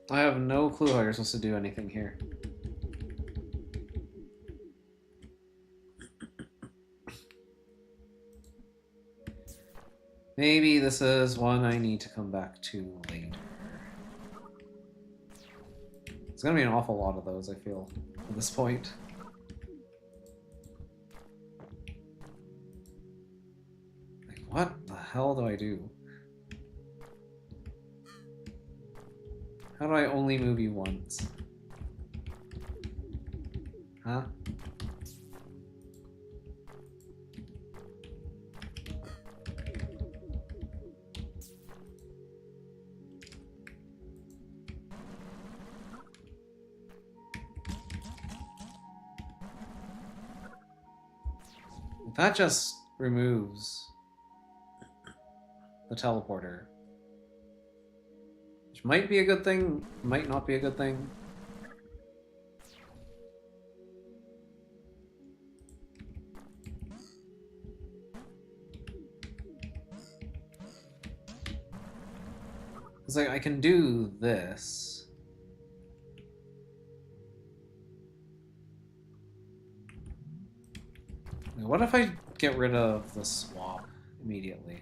I have no clue how you're supposed to do anything here. Maybe this is one I need to come back to later. It's gonna be an awful lot of those, I feel, at this point. Like, what the hell do I do? How do I only move you once? Huh? That just removes the teleporter. Which might be a good thing, might not be a good thing. It's like I can do this. What if I get rid of the swap immediately?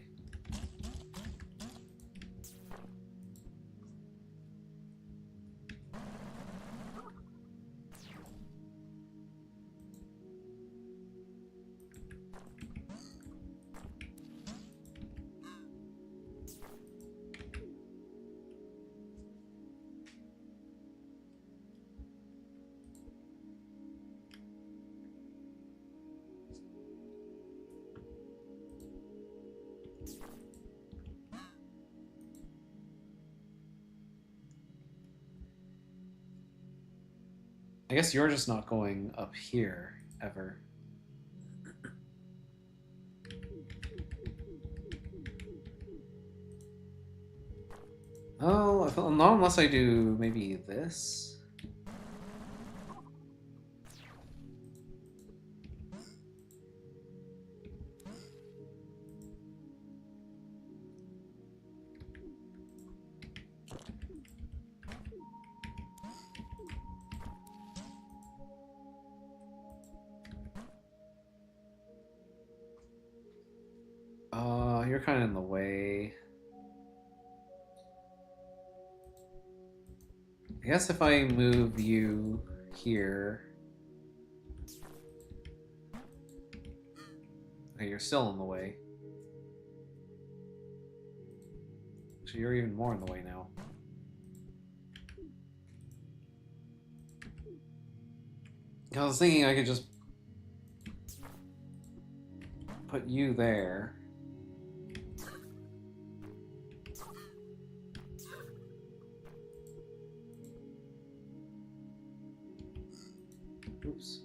I guess you're just not going up here, ever. Oh, I feel, not unless I do maybe this. You're kind of in the way. I guess if I move you here... Okay, you're still in the way. So you're even more in the way now. I was thinking I could just put you there. Oops.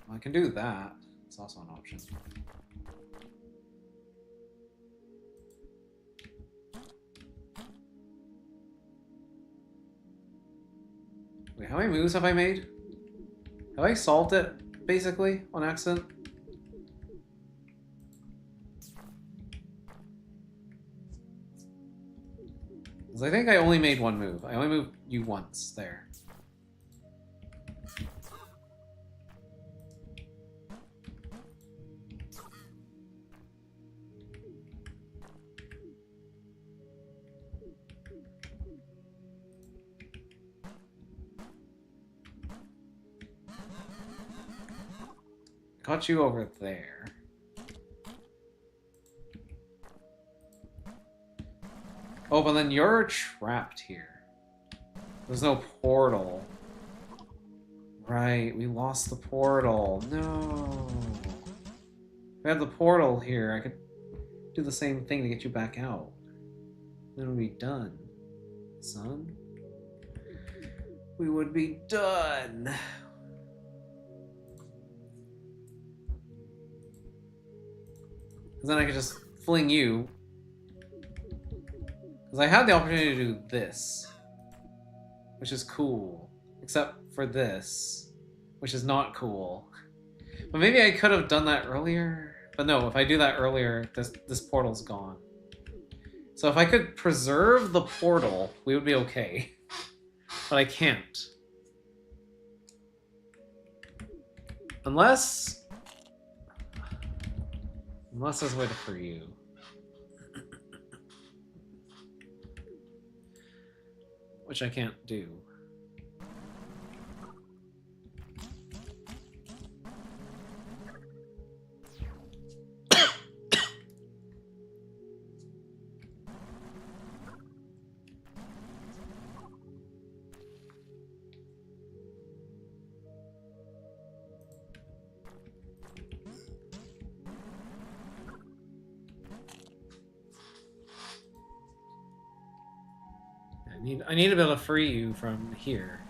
Well, I can do that. It's also an option. Wait, how many moves have I made? Have I solved it, basically, on accident? Because I think I only made one move. I only moved you once there. Got you over there. Oh, but then you're trapped here. There's no portal. Right, we lost the portal. No. If I had the portal here, I could do the same thing to get you back out. Then we'd be done, son. We would be done. Then I could just fling you. Because I had the opportunity to do this. Which is cool. Except for this. Which is not cool. But maybe I could have done that earlier. But no, if I do that earlier, this portal's gone. So if I could preserve the portal, we would be okay. But I can't. Unless there's a way to free you. Which I can't do. I need to be able to free you from here.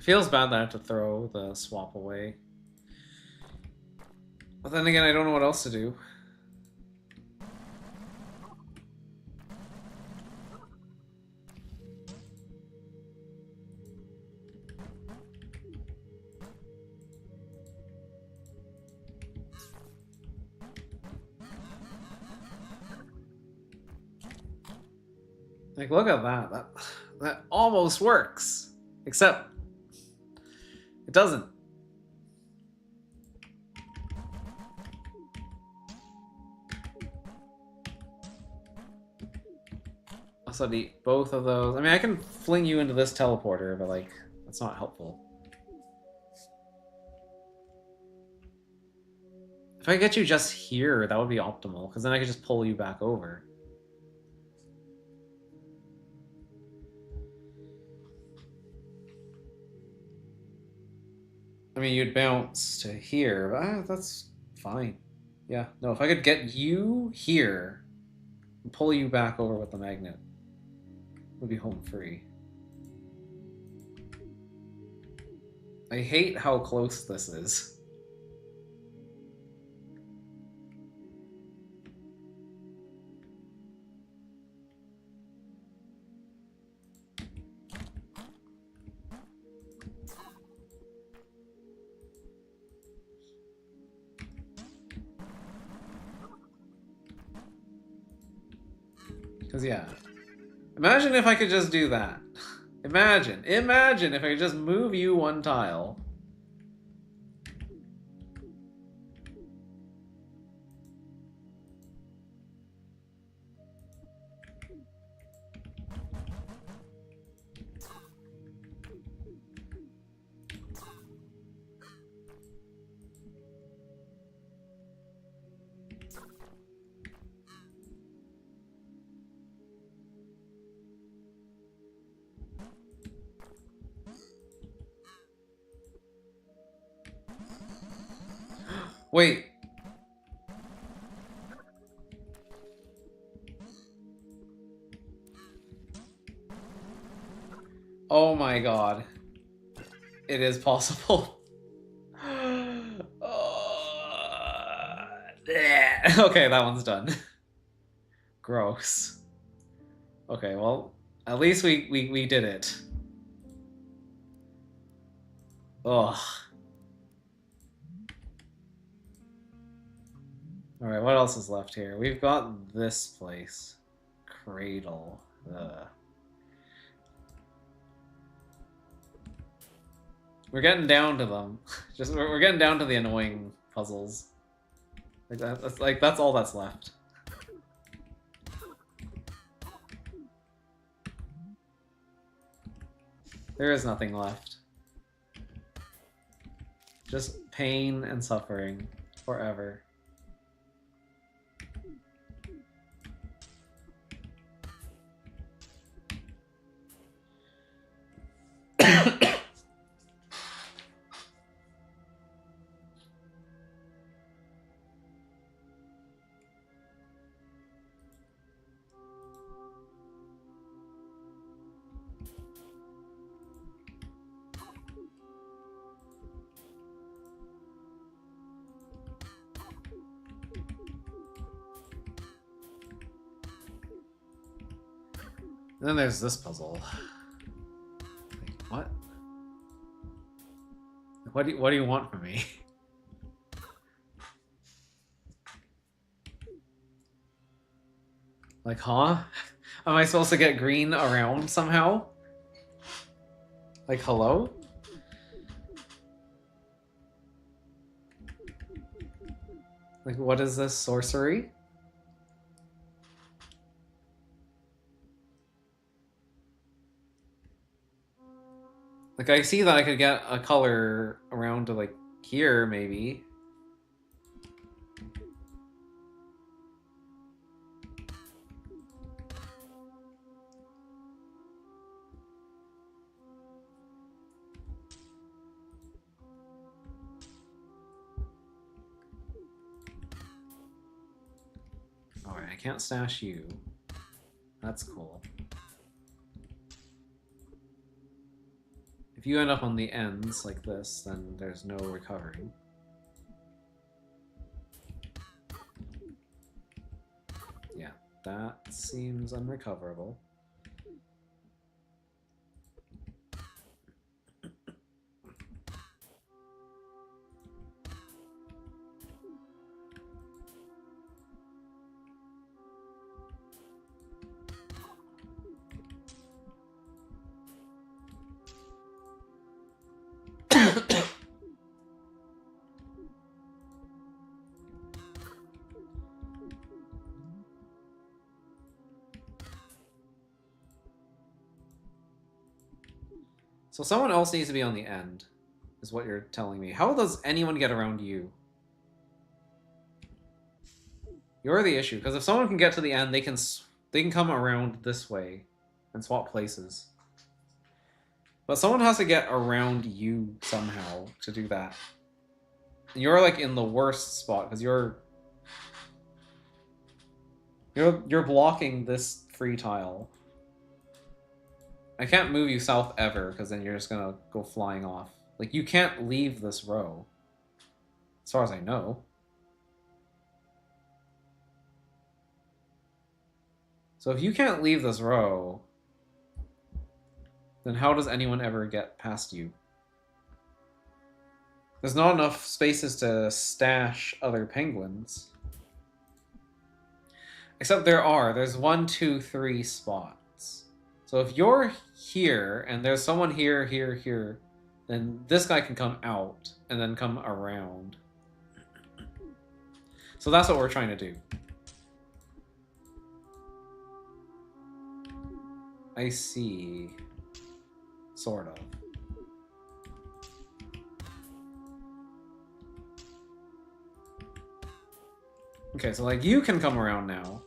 Feels bad that I have to throw the swap away. But then again, I don't know what else to do. Like, look at that. That almost works. Except, it doesn't. Also need both of those. I mean, I can fling you into this teleporter, but, like, that's not helpful. If I get you just here, that would be optimal, because then I could just pull you back over. I mean, you'd bounce to here, but that's fine. Yeah, no, if I could get you here and pull you back over with the magnet, we'd be home free. I hate how close this is. Because, yeah. Imagine if I could just do that. Imagine if I could just move you one tile. Wait. Oh my god. It is possible. Okay, that one's done. Gross. Okay, well, at least we did it. Ugh. Alright, what else is left here? We've got this place. Cradle. Ugh. We're getting down to them. We're getting down to the annoying puzzles. That's all that's left. There is nothing left. Just pain and suffering forever. And then there's this puzzle. Like, what? What do you want from me? Like, huh? Am I supposed to get green around somehow? Like, hello? Like, what is this sorcery? Like, I see that I could get a color around to, like, here, maybe. Alright, I can't stash you. That's cool. If you end up on the ends like this, then there's no recovering. Yeah, that seems unrecoverable. So someone else needs to be on the end, is what you're telling me. How does anyone get around you? You're the issue, because if someone can get to the end, they can come around this way and swap places. But someone has to get around you somehow to do that. And you're like in the worst spot because you're blocking this free tile. I can't move you south ever because then you're just gonna go flying off. Like, you can't leave this row, as far as I know. So if you can't leave this row, then how does anyone ever get past you? There's not enough spaces to stash other penguins. Except there are. There's 1, 2, 3 spots. So if you're here, and there's someone here, here, here, then this guy can come out, and then come around. So that's what we're trying to do. I see. Sort of. Okay, so, like, you can come around now.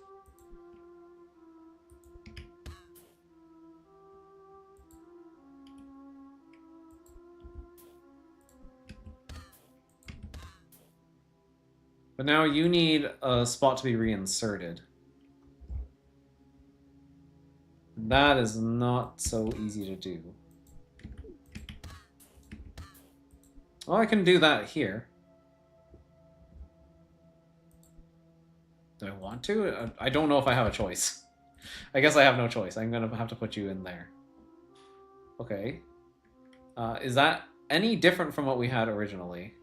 But now you need a spot to be reinserted. That is not so easy to do. Well, I can do that here. Do I want to? I don't know if I have a choice. I guess I have no choice. I'm gonna have to put you in there. Okay. Is that any different from what we had originally?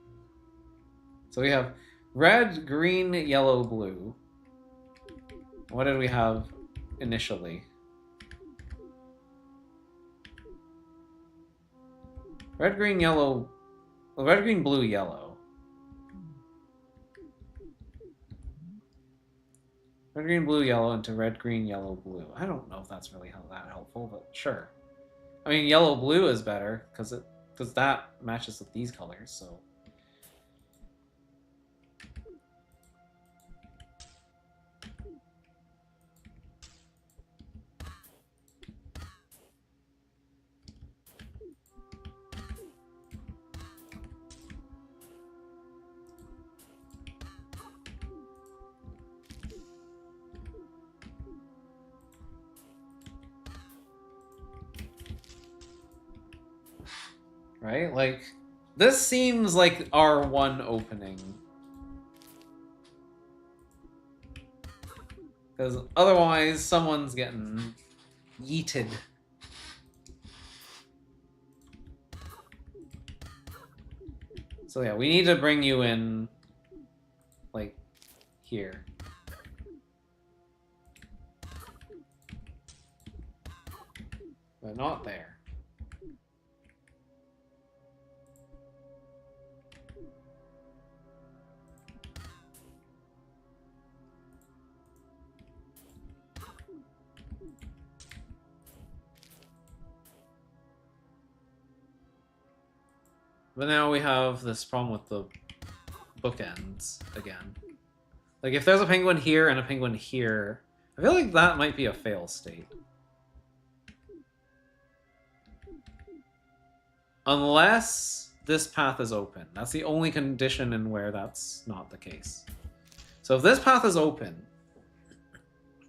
So we have red, green, yellow, blue. What did we have initially? Red, green, yellow... Well, red, green, blue, yellow. Red, green, blue, yellow into red, green, yellow, blue. I don't know if that's really that helpful, but sure. I mean, yellow, blue is better, because that matches with these colors, so... Right? Like, this seems like our one opening. Because otherwise, someone's getting yeeted. So yeah, we need to bring you in, like, here. But not there. But now we have this problem with the bookends again. Like, if there's a penguin here and a penguin here, I feel like that might be a fail state. Unless this path is open. That's the only condition in where that's not the case. So if this path is open,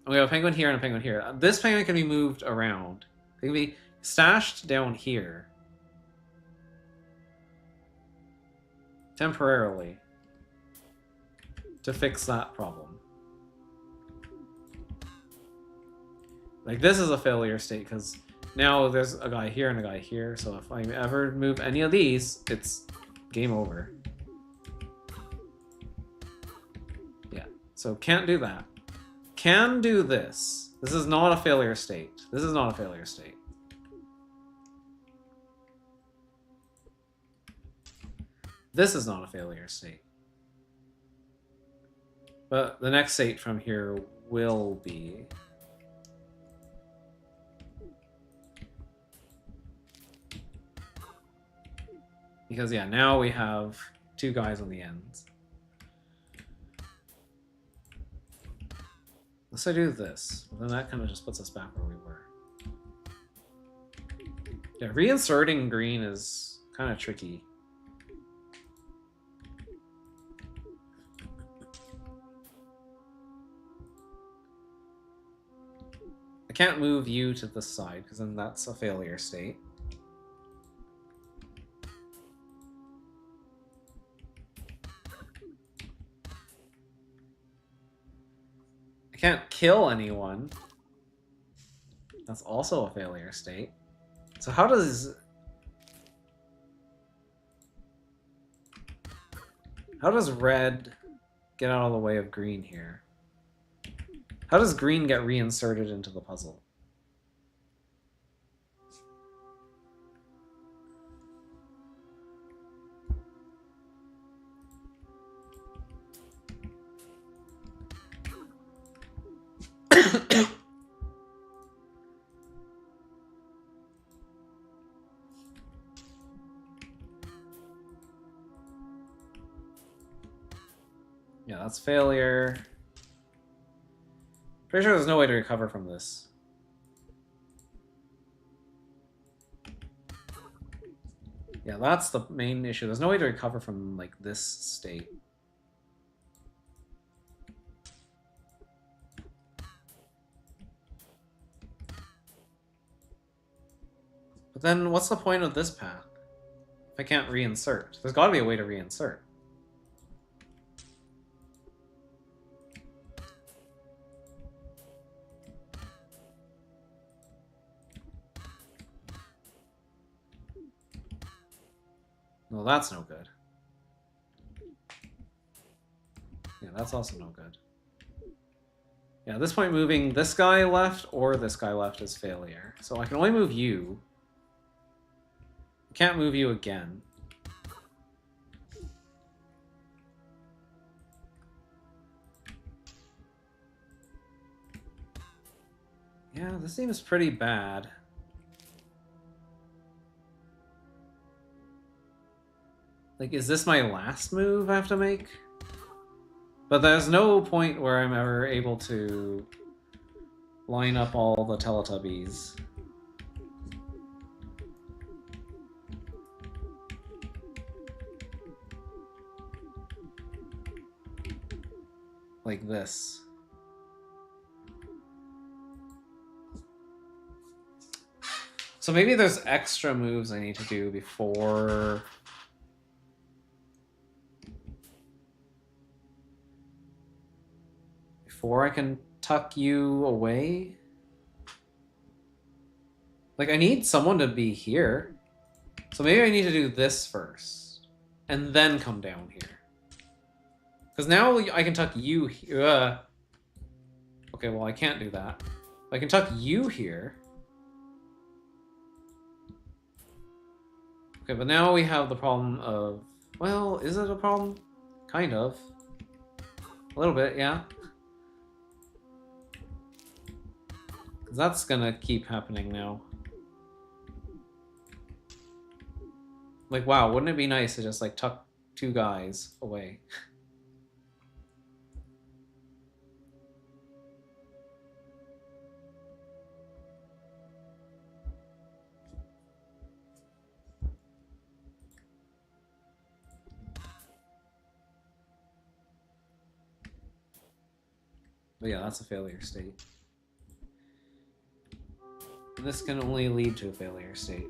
and we have a penguin here and a penguin here, this penguin can be moved around. It can be stashed down here. Temporarily. To fix that problem. Like, this is a failure state, because now there's a guy here and a guy here, so if I ever move any of these, it's game over. Yeah, so can't do that. Can do this. This is not a failure state. This is not a failure state. This is not a failure state. But the next state from here will be. Because, yeah, now we have two guys on the ends. Unless I do this, then that kind of just puts us back where we were. Yeah, reinserting green is kind of tricky. I can't move you to this side, because then that's a failure state. I can't kill anyone. That's also a failure state. So how does red get out of the way of green here? How does green get reinserted into the puzzle? Yeah, that's failure. Pretty sure there's no way to recover from this. Yeah, that's the main issue. There's no way to recover from, like, this state. But then what's the point of this path? If I can't reinsert. There's gotta be a way to reinsert. Well, that's no good. Yeah, that's also no good. Yeah, at this point, moving this guy left or this guy left is failure. So I can only move you. I can't move you again. Yeah, this seems pretty bad. Like, is this my last move I have to make? But there's no point where I'm ever able to line up all the Teletubbies. Like this. So maybe there's extra moves I need to do before... before I can tuck you away? Like, I need someone to be here. So maybe I need to do this first. And then come down here. Because now I can tuck you here. Okay, well, I can't do that. I can tuck you here. Okay, but now we have the problem of... Well, is it a problem? Kind of. A little bit, yeah. Because that's gonna keep happening now. Like, wow, wouldn't it be nice to just like tuck two guys away? But yeah, that's a failure state. This can only lead to a failure state.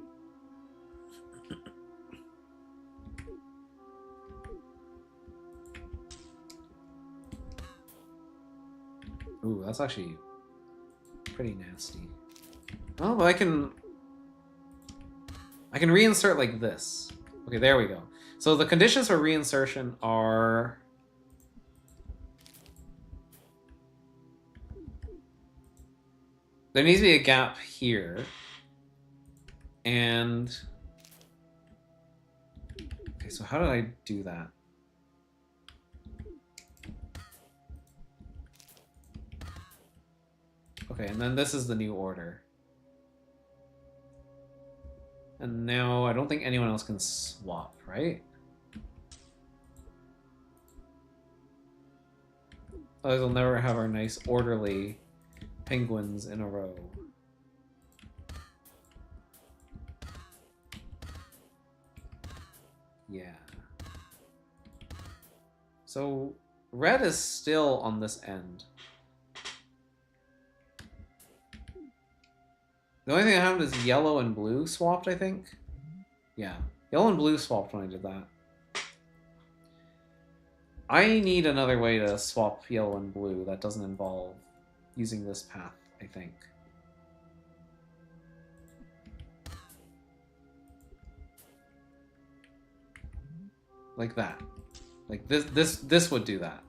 Ooh, that's actually pretty nasty. Oh, but I can reinsert like this. Okay, there we go. So the conditions for reinsertion are there needs to be a gap here. And okay, so how did I do that? Okay, and then this is the new order. And now I don't think anyone else can swap, right? Otherwise we'll never have our nice orderly penguins in a row. Yeah. So red is still on this end. The only thing that happened is yellow and blue swapped, I think. Yeah, yellow and blue swapped when I did that. I need another way to swap yellow and blue that doesn't involve using this path, I think. Like that. Like this would do that.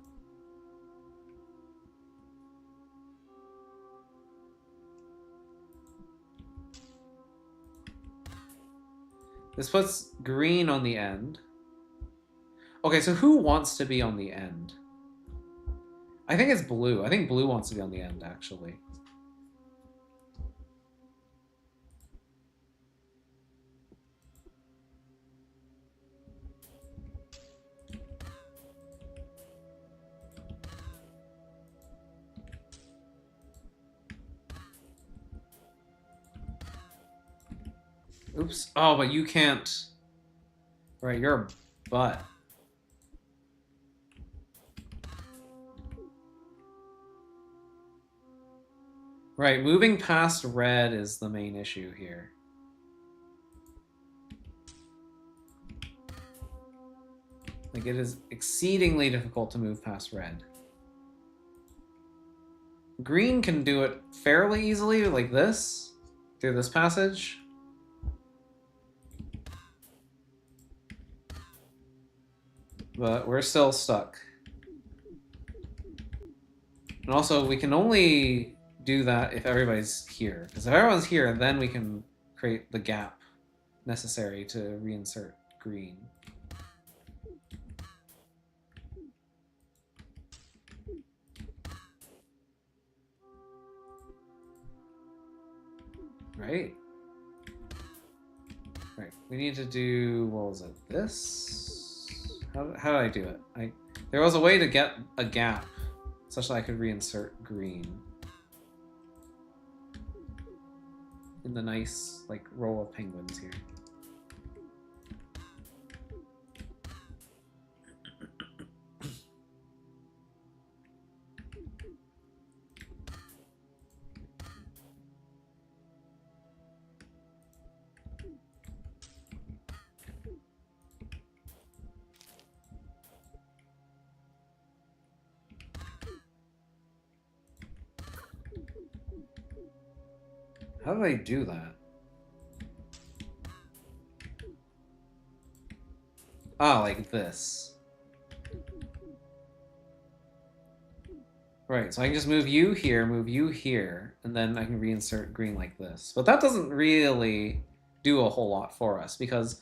This puts green on the end. Okay, so who wants to be on the end? I think it's blue. I think blue wants to be on the end, actually. Oops. Oh, but you can't. Right, you're a butt. Right, moving past red is the main issue here. Like, it is exceedingly difficult to move past red. Green can do it fairly easily, like this, through this passage. But we're still stuck. And also, we can only do that if everybody's here. Because if everyone's here, then we can create the gap necessary to reinsert green. Right? Right. We need to do, what was it? This? How did I do it? There was a way to get a gap such that I could reinsert green in the nice like row of penguins here. How did I do that? Ah, like this. Right, so I can just move you here, and then I can reinsert green like this. But that doesn't really do a whole lot for us, because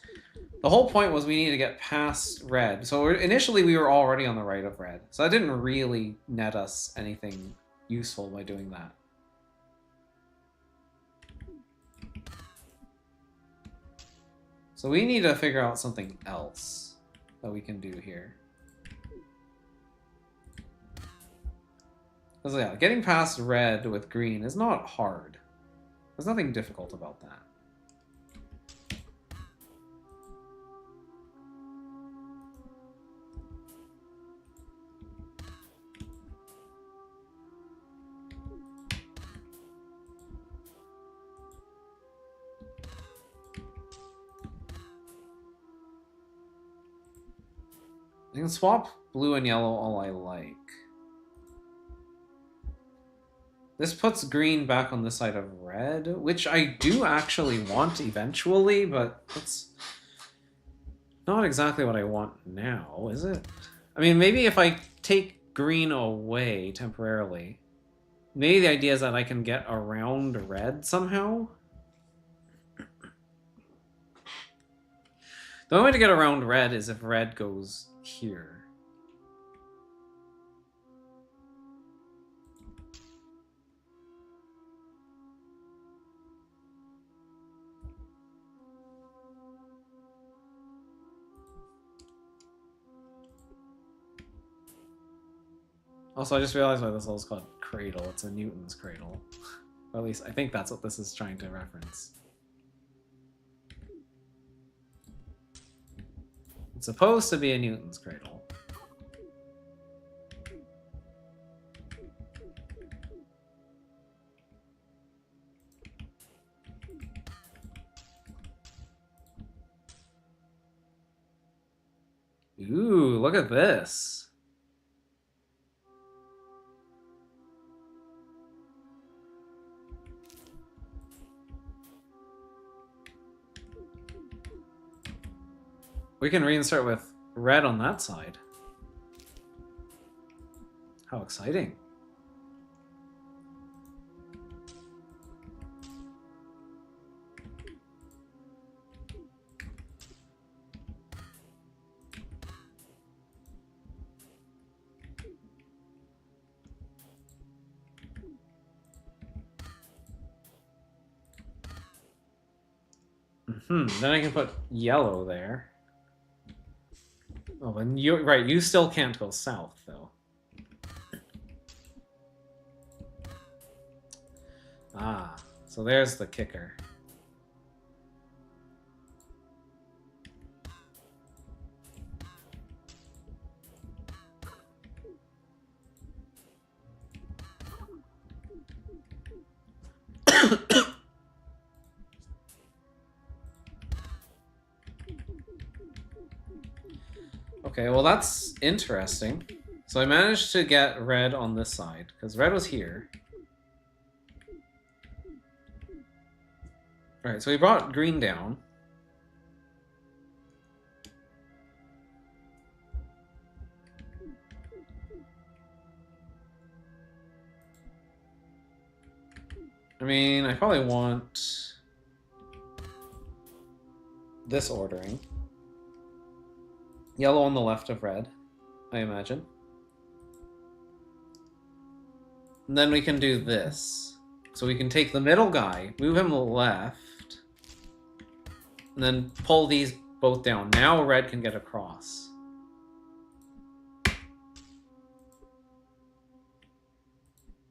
the whole point was we needed to get past red. So initially we were already on the right of red. So that didn't really net us anything useful by doing that. So we need to figure out something else that we can do here. Because yeah, getting past red with green is not hard. There's nothing difficult about that. I can swap blue and yellow all I like. This puts green back on the side of red, which I do actually want eventually, but that's not exactly what I want now, is it? I mean, maybe if I take green away temporarily, maybe the idea is that I can get around red somehow? The only way to get around red is if red goes here. Also, I just realized why this is called cradle. It's a Newton's cradle. Or at least, I think that's what this is trying to reference. It's supposed to be a Newton's cradle. Ooh, look at this. We can reinsert with red on that side. How exciting. Then I can put yellow there. Oh, and you're right, you still can't go south, though. Ah, so there's the kicker. Okay, well that's interesting. So I managed to get red on this side, because red was here. Alright, so we brought green down. I mean, I probably want this ordering. Yellow on the left of red, I imagine. And then we can do this. So we can take the middle guy, move him left, and then pull these both down. Now red can get across.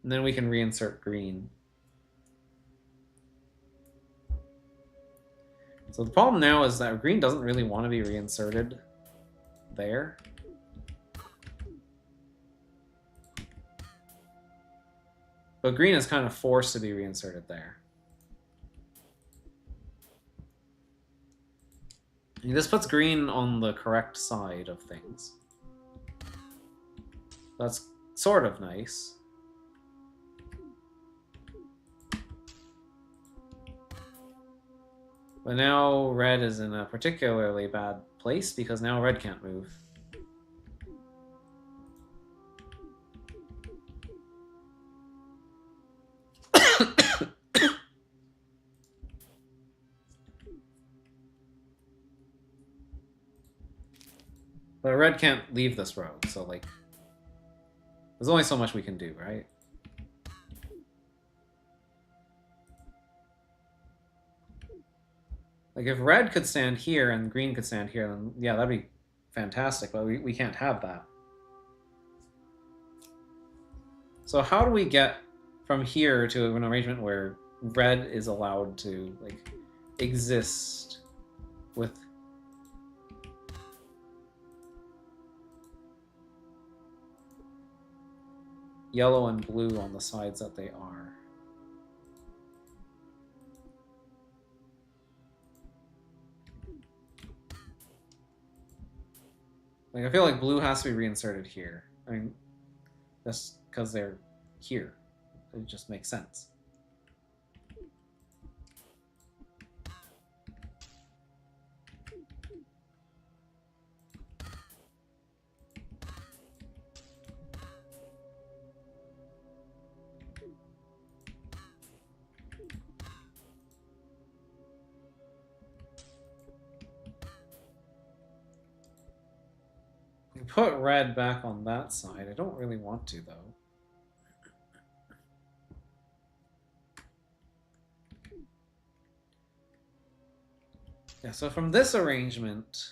And then we can reinsert green. So the problem now is that green doesn't really want to be reinserted there. But green is kind of forced to be reinserted there. And this puts green on the correct side of things. That's sort of nice. But now red is in a particularly bad place because now red can't move. But red can't leave this road, so like, there's only so much we can do, right? Like, if red could stand here and green could stand here, then yeah, that'd be fantastic, but we can't have that. So how do we get from here to an arrangement where red is allowed to, like, exist with yellow and blue on the sides that they are? Like, I feel like blue has to be reinserted here. I mean, just because they're here. It just makes sense. Put red back on that side. I don't really want to, though. Yeah, so from this arrangement,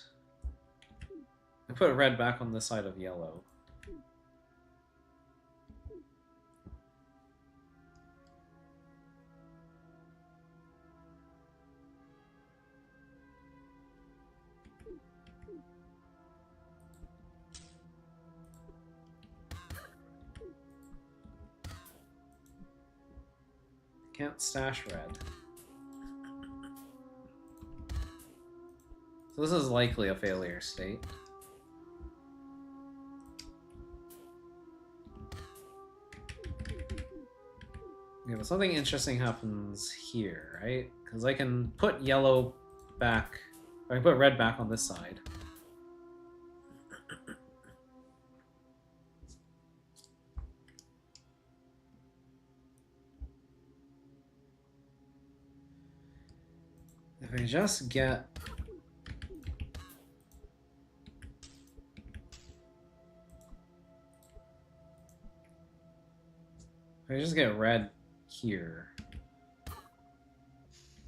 I put red back on this side of yellow. Can't stash red. So this is likely a failure state. Yeah, but something interesting happens here, right? Because I can put yellow back, or I can put red back on this side. If I just get... If I just get red here,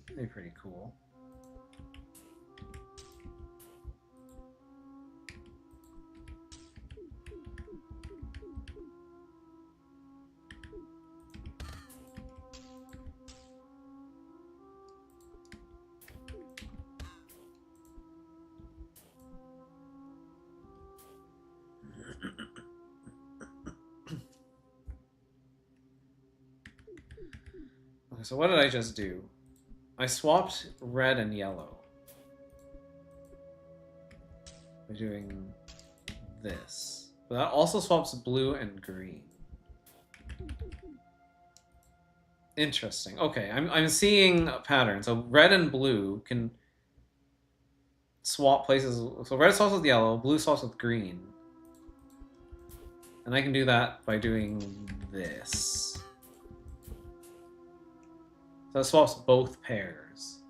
that'd be pretty cool. So what did I just do? I swapped red and yellow by doing this. But that also swaps blue and green. Interesting. Okay, I'm seeing a pattern. So red and blue can swap places. So red swaps with yellow, blue swaps with green. And I can do that by doing this. So it swaps both pairs.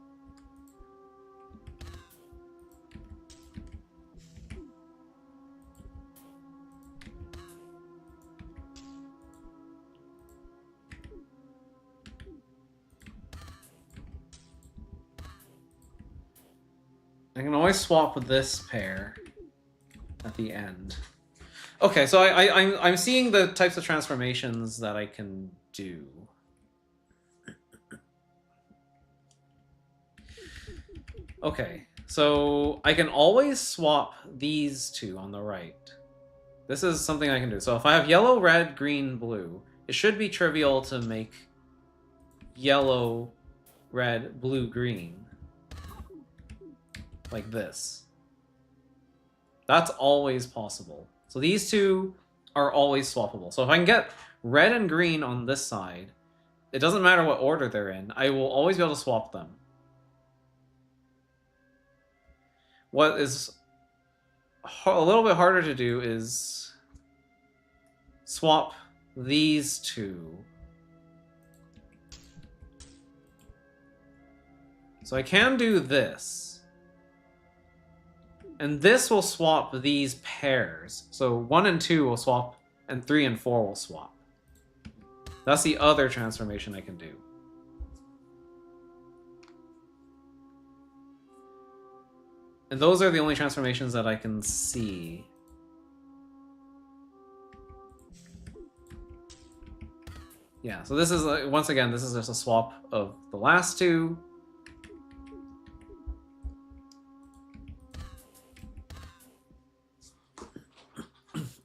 I can always swap with this pair at the end. Okay, so I'm seeing the types of transformations that I can do. Okay, so I can always swap these two on the right. This is something I can do. So if I have yellow, red, green, blue, it should be trivial to make yellow, red, blue, green. Like this. That's always possible. So these two are always swappable. So if I can get red and green on this side, it doesn't matter what order they're in, I will always be able to swap them. What is a little bit harder to do is swap these two. So I can do this. And this will swap these pairs. So 1 and 2 will swap, and 3 and 4 will swap. That's the other transformation I can do. And those are the only transformations that I can see. Yeah, so this is, once again, this is just a swap of the last two.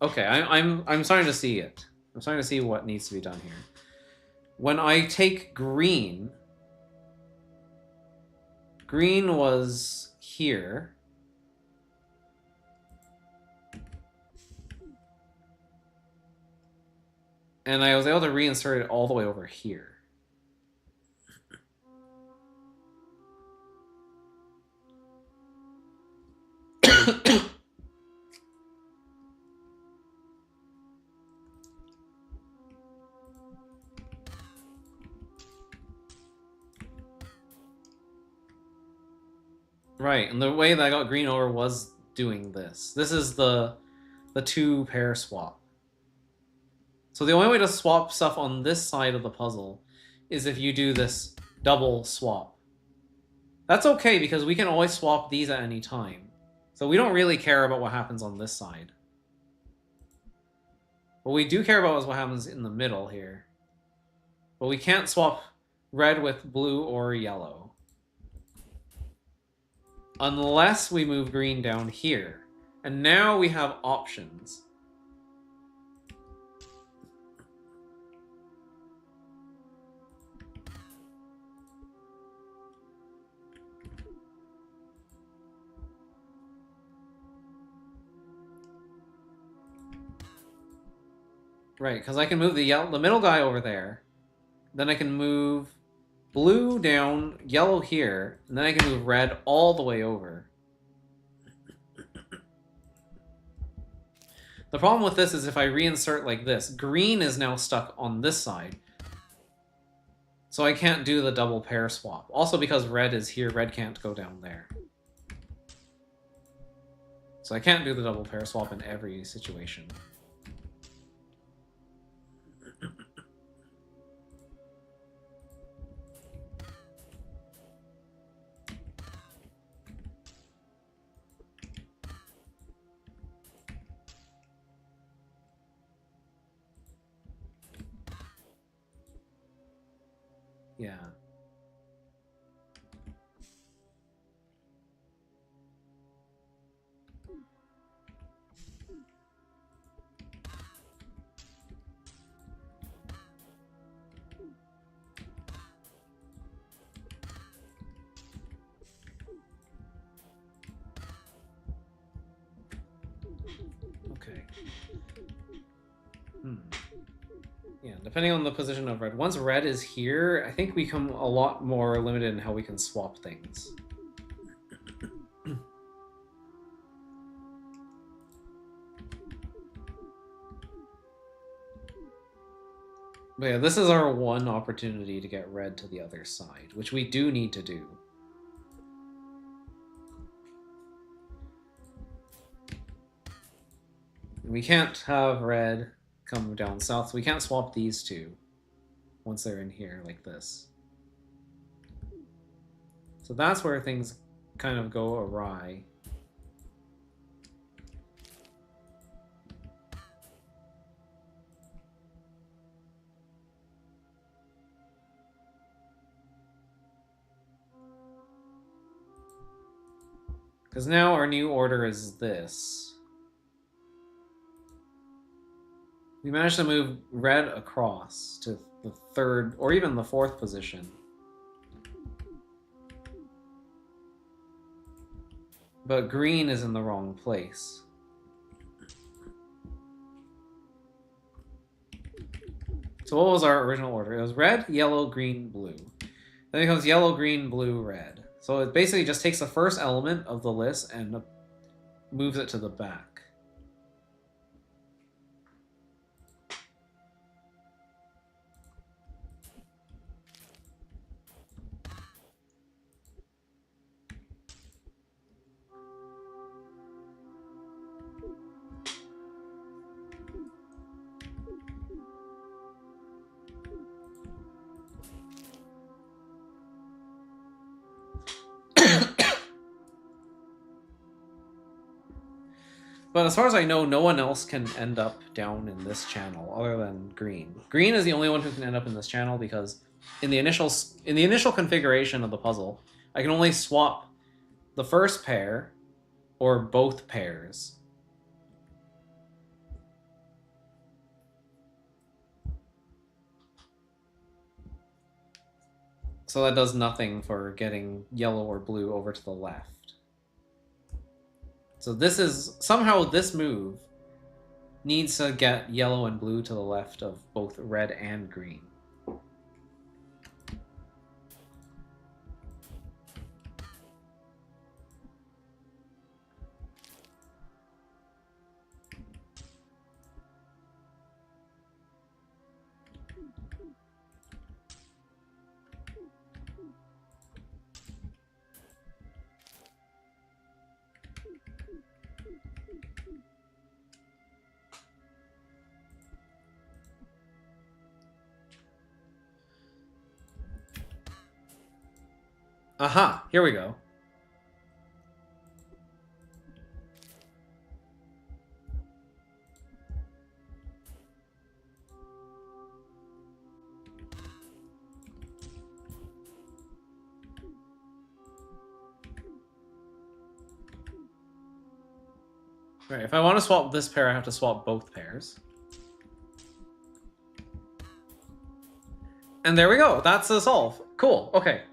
Okay, I'm starting to see it. I'm starting to see what needs to be done here. When I take green, green was here. And I was able to reinsert it all the way over here. Right, and the way that I got green over was doing this. This is the two pair swap. So the only way to swap stuff on this side of the puzzle is if you do this double swap. That's okay, because we can always swap these at any time. So we don't really care about what happens on this side. What we do care about is what happens in the middle here. But we can't swap red with blue or yellow. Unless we move green down here. And now we have options. Right, because I can move the middle guy over there. Then I can move blue down, yellow here, and then I can move red all the way over. The problem with this is if I reinsert like this, green is now stuck on this side. So I can't do the double pair swap. Also because red is here, red can't go down there. So I can't do the double pair swap in every situation. Yeah. Okay. Yeah, depending on the position of red. Once red is here, I think we become a lot more limited in how we can swap things. But yeah, this is our one opportunity to get red to the other side, which we do need to do. We can't have red come down south, so we can't swap these two once they're in here like this. So that's where things kind of go awry. Because now our new order is this. We managed to move red across to the third, or even the fourth position. But green is in the wrong place. So what was our original order? It was red, yellow, green, blue. Then it becomes yellow, green, blue, red. So it basically just takes the first element of the list and moves it to the back. But as far as I know, no one else can end up down in this channel other than Green. Green is the only one who can end up in this channel because in the initial configuration of the puzzle, I can only swap the first pair or both pairs. So that does nothing for getting yellow or blue over to the left. So this is somehow this move needs to get yellow and blue to the left of both red and green. Aha, here we go. Right, if I want to swap this pair, I have to swap both pairs. And there we go. That's the solve. Cool. Okay.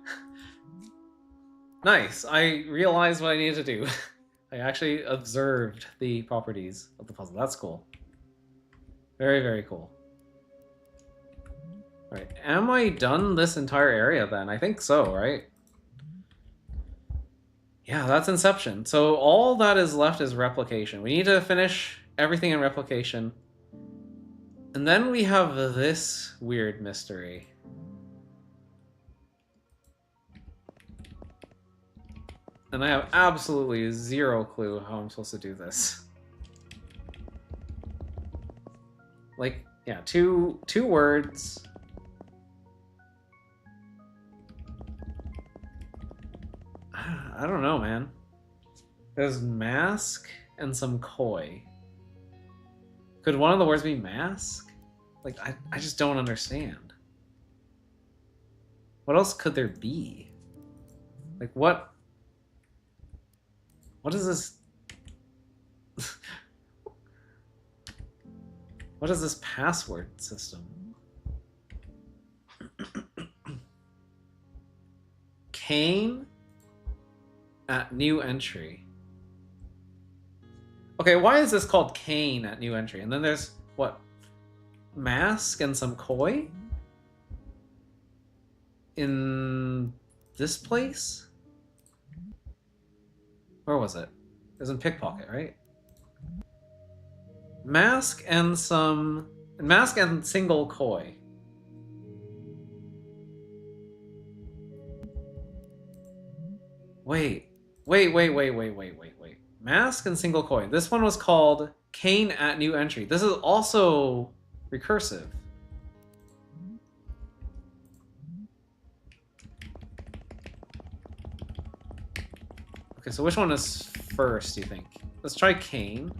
Nice. I realized what I needed to do. I actually observed the properties of the puzzle. That's cool. Very, very cool. Alright, am I done this entire area then? I think so, right? Yeah, that's Inception. So all that is left is replication. We need to finish everything in replication. And then we have this weird mystery. And I have absolutely zero clue how I'm supposed to do this. Like, yeah, two words. I don't know, man. There's mask and some koi. Could one of the words be mask? Like, I just don't understand. What else could there be? Like, what is this? What is this password system? Kane at new entry. Okay, why is this called Kane at new entry? And then there's, what? Mask and some koi? In this place? Where was it? It was in Pickpocket, right? Mask and single koi. Wait. Mask and single koi. This one was called Kane at new entry. This is also recursive. Okay, so which one is first, do you think? Let's try Kane.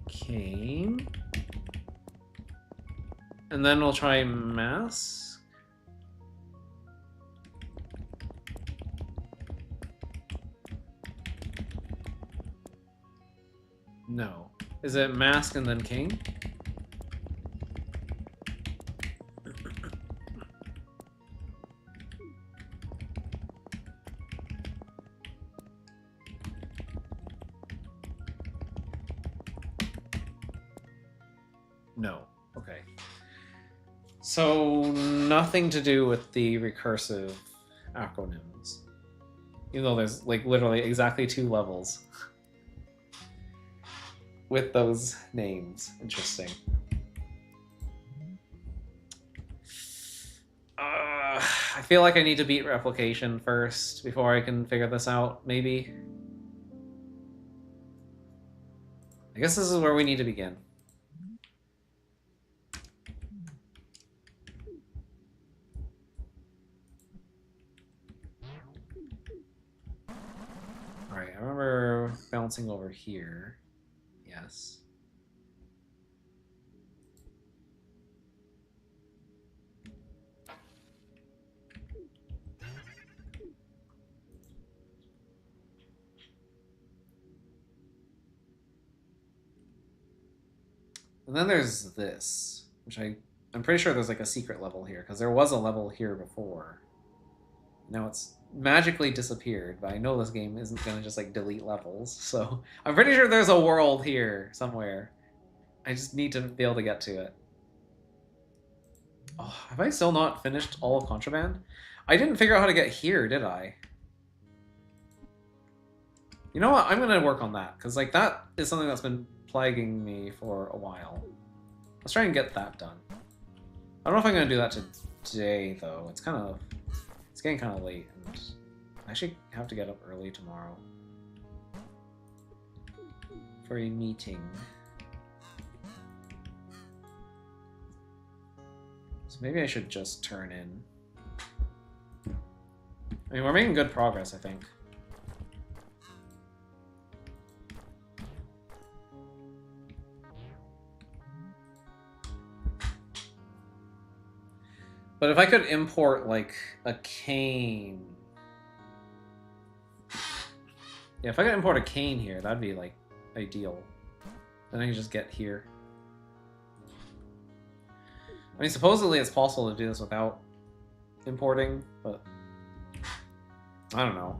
Kane. And then we'll try Mask. No. Is it Mask and then King? No. Okay. So nothing to do with the recursive acronyms. Even though there's like literally exactly 2 levels with those names. Interesting. I feel like I need to beat replication first before I can figure this out, maybe. I guess this is where we need to begin. I remember bouncing over here. Yes. And then there's this, which I'm pretty sure there's like a secret level here, because there was a level here before. Now it's magically disappeared, but I know this game isn't going to just like delete levels, so I'm pretty sure there's a world here somewhere. I just need to be able to get to it. Oh, have I still not finished all of Contraband? I didn't figure out how to get here, did I? You know what? I'm going to work on that, because like that is something that's been plaguing me for a while. Let's try and get that done. I don't know if I'm going to do that today, though. It's getting kind of late, and I actually have to get up early tomorrow for a meeting. So maybe I should just turn in. I mean, we're making good progress, I think. But if I could import, like, a cane... Yeah, if I could import a cane here, that'd be, like, ideal. Then I can just get here. I mean, supposedly it's possible to do this without importing, but... I don't know.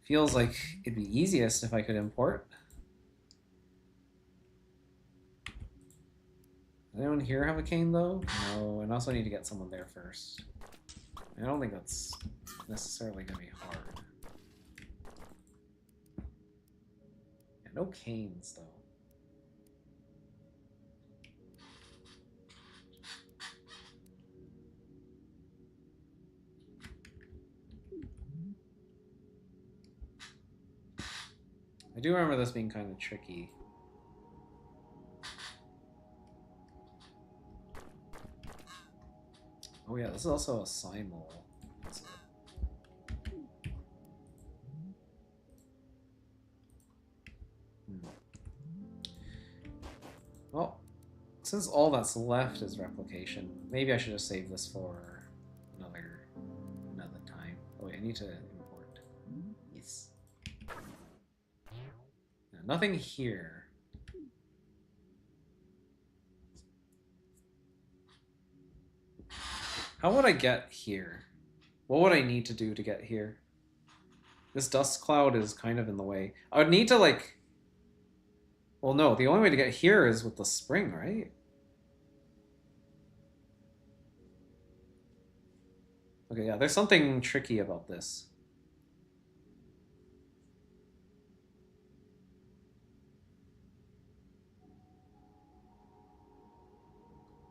Feels like it'd be easiest if I could import. Does anyone here have a cane, though? No, and also need to get someone there first. I don't think that's necessarily going to be hard. Yeah, no canes, though. I do remember this being kind of tricky. Oh yeah, this is also a simul. Well, since all that's left is replication, maybe I should just save this for another time. Oh wait, I need to import. Yes. No, nothing here. How would I get here? What would I need to do to get here? This dust cloud is kind of in the way. I would need to, like... Well, no, the only way to get here is with the spring, right? Okay, yeah, there's something tricky about this.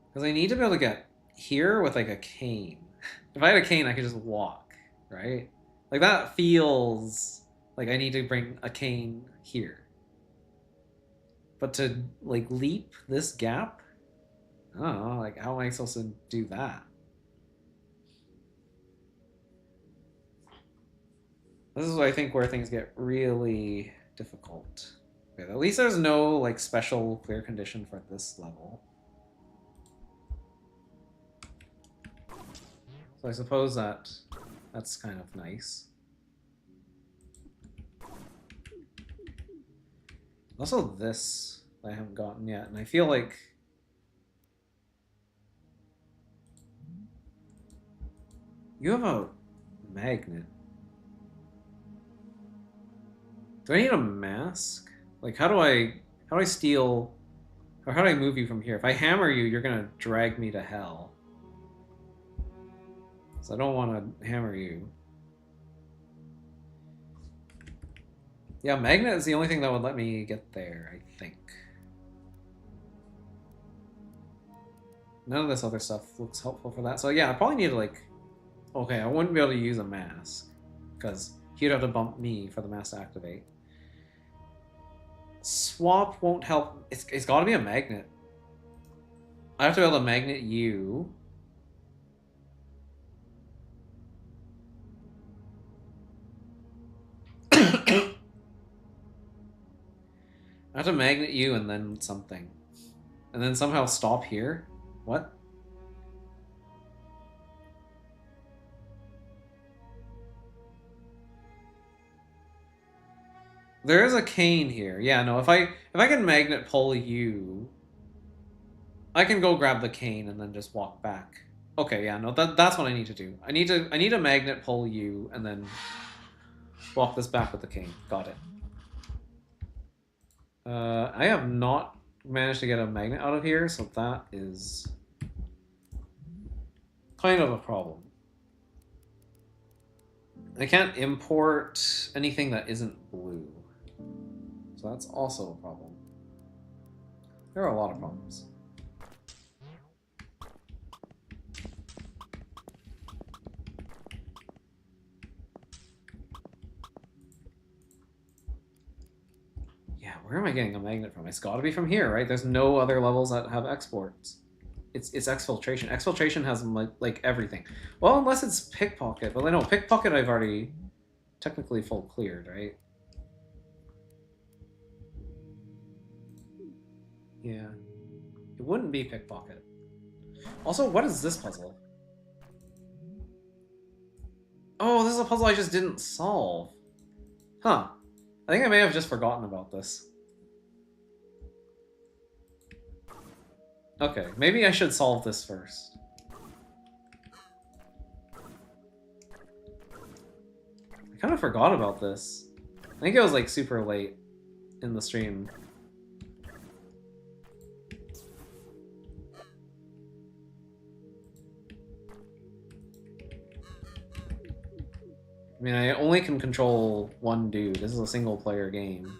Because I need to be able to get here with, like, a cane. If I had a cane, I could just walk, right? Like, that feels like I need to bring a cane here. But to, like, leap this gap? I don't know, like, how am I supposed to do that? This is, I think, where things get really difficult. Okay, at least there's no, like, special clear condition for this level. So I suppose that's kind of nice. Also this I haven't gotten yet, and I feel like you have a magnet. Do I need a mask? Like how do I steal, or how do I move you from here? If I hammer you, you're gonna drag me to hell. So I don't want to hammer you. Yeah, magnet is the only thing that would let me get there, I think. None of this other stuff looks helpful for that. So yeah, I probably need to like... Okay, I wouldn't be able to use a mask, because he'd have to bump me for the mask to activate. Swap won't help. It's got to be a magnet. I have to be able to magnet you. have to magnet you and then something. And then somehow stop here? What? There is a cane here. Yeah, no, if I can magnet pull you, I can go grab the cane and then just walk back. Okay, yeah, no, that's what I need to do. I need to magnet pull you and then walk this back with the cane. Got it. I have not managed to get a magnet out of here, so that is kind of a problem. I can't import anything that isn't blue. So that's also a problem. There are a lot of problems. Yeah, where am I getting a magnet from? It's gotta be from here, right? There's no other levels that have exports. It's exfiltration. Exfiltration has like everything. Well, unless it's pickpocket, but I know pickpocket I've already technically full cleared, right? Yeah. It wouldn't be pickpocket. Also, what is this puzzle? Oh, this is a puzzle I just didn't solve. Huh. I think I may have just forgotten about this. Okay, maybe I should solve this first. I kind of forgot about this. I think it was like super late in the stream. I mean, I only can control one dude. This is a single player game.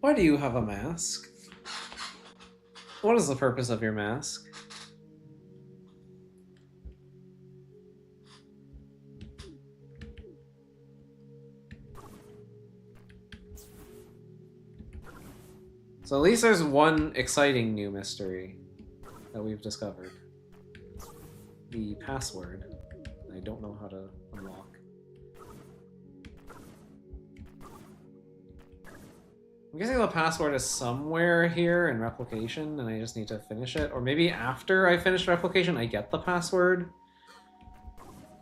Why do you have a mask? What is the purpose of your mask? So at least there's one exciting new mystery that we've discovered. The password. I don't know how to unlock. I'm guessing the password is somewhere here in replication and I just need to finish it. Or maybe after I finish replication I get the password.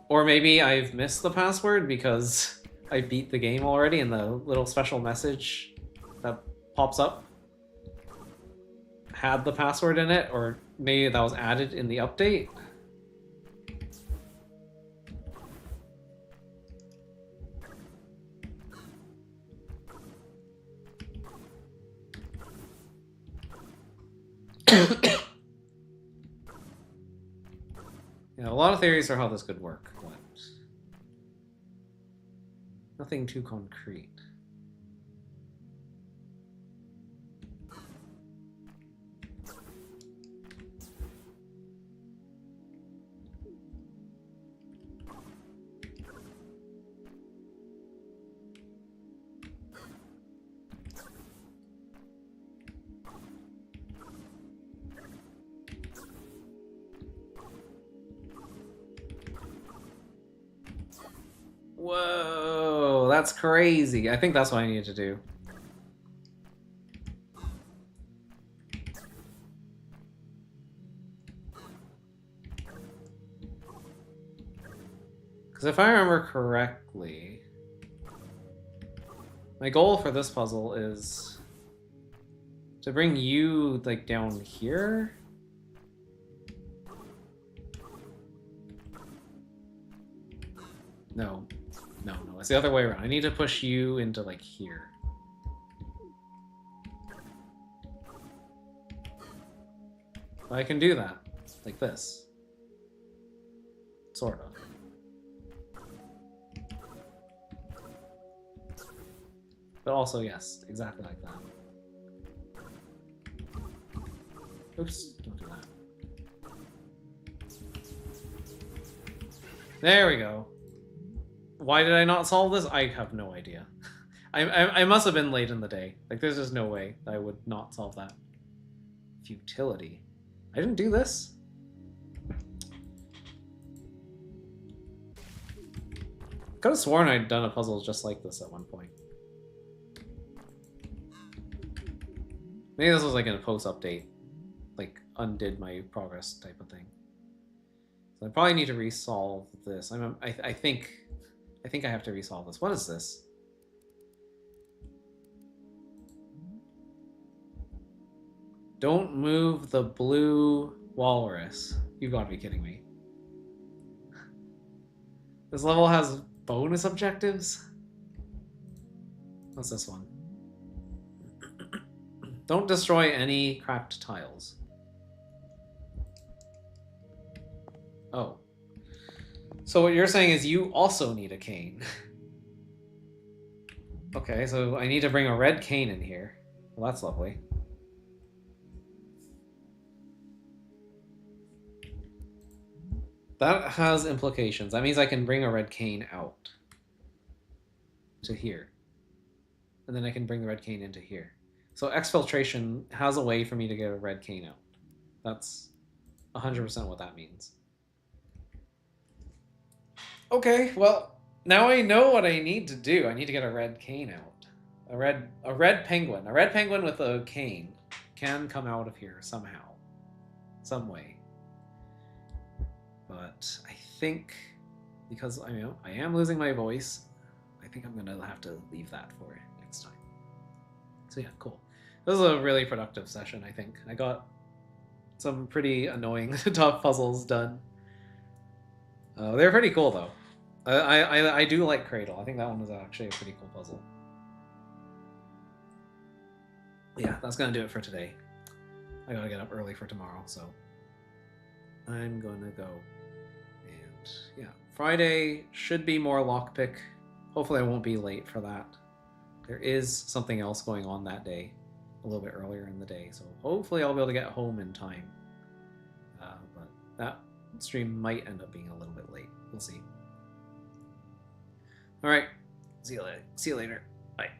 Or maybe I've missed the password because I beat the game already and the little special message that pops up had the password in it, or maybe that was added in the update. Yeah, a lot of theories for how this could work, but nothing too concrete. Whoa, that's crazy. I think that's what I need to do. Because if I remember correctly, my goal for this puzzle is to bring you, like, down here? No. No, it's the other way around. I need to push you into, like, here. But I can do that. Like this. Sort of. but also, yes, exactly like that. Oops, don't do that. There we go. Why did I not solve this? I have no idea. I must have been late in the day. Like, there's just no way I would not solve that. Futility. I didn't do this? Could have sworn I'd done a puzzle just like this at one point. Maybe this was like in a post-update. Like, undid my progress type of thing. So I probably need to resolve this. I think I have to resolve this. What is this? Don't move the blue walrus. You've got to be kidding me. This level has bonus objectives? What's this one? Don't destroy any cracked tiles. Oh. So what you're saying is you also need a cane. Okay, so I need to bring a red cane in here. Well, that's lovely. That has implications. That means I can bring a red cane out to here. And then I can bring the red cane into here. So exfiltration has a way for me to get a red cane out. That's 100% what that means. Okay, well, now I know what I need to do. I need to get a red cane out. A red penguin. A red penguin with a cane can come out of here somehow. Some way. But I think, because I am losing my voice, I think I'm gonna have to leave that for next time. So yeah, cool. This was a really productive session, I think. I got some pretty annoying tough puzzles done. They're pretty cool though. I do like Cradle. I think that one was actually a pretty cool puzzle. Yeah, that's gonna do it for today. I gotta get up early for tomorrow, so I'm gonna go. And yeah, Friday should be more lockpick. Hopefully I won't be late for that. There is something else going on that day, a little bit earlier in the day, so hopefully I'll be able to get home in time. But that stream might end up being a little bit late. We'll see. All right, see you later. See you later. Bye.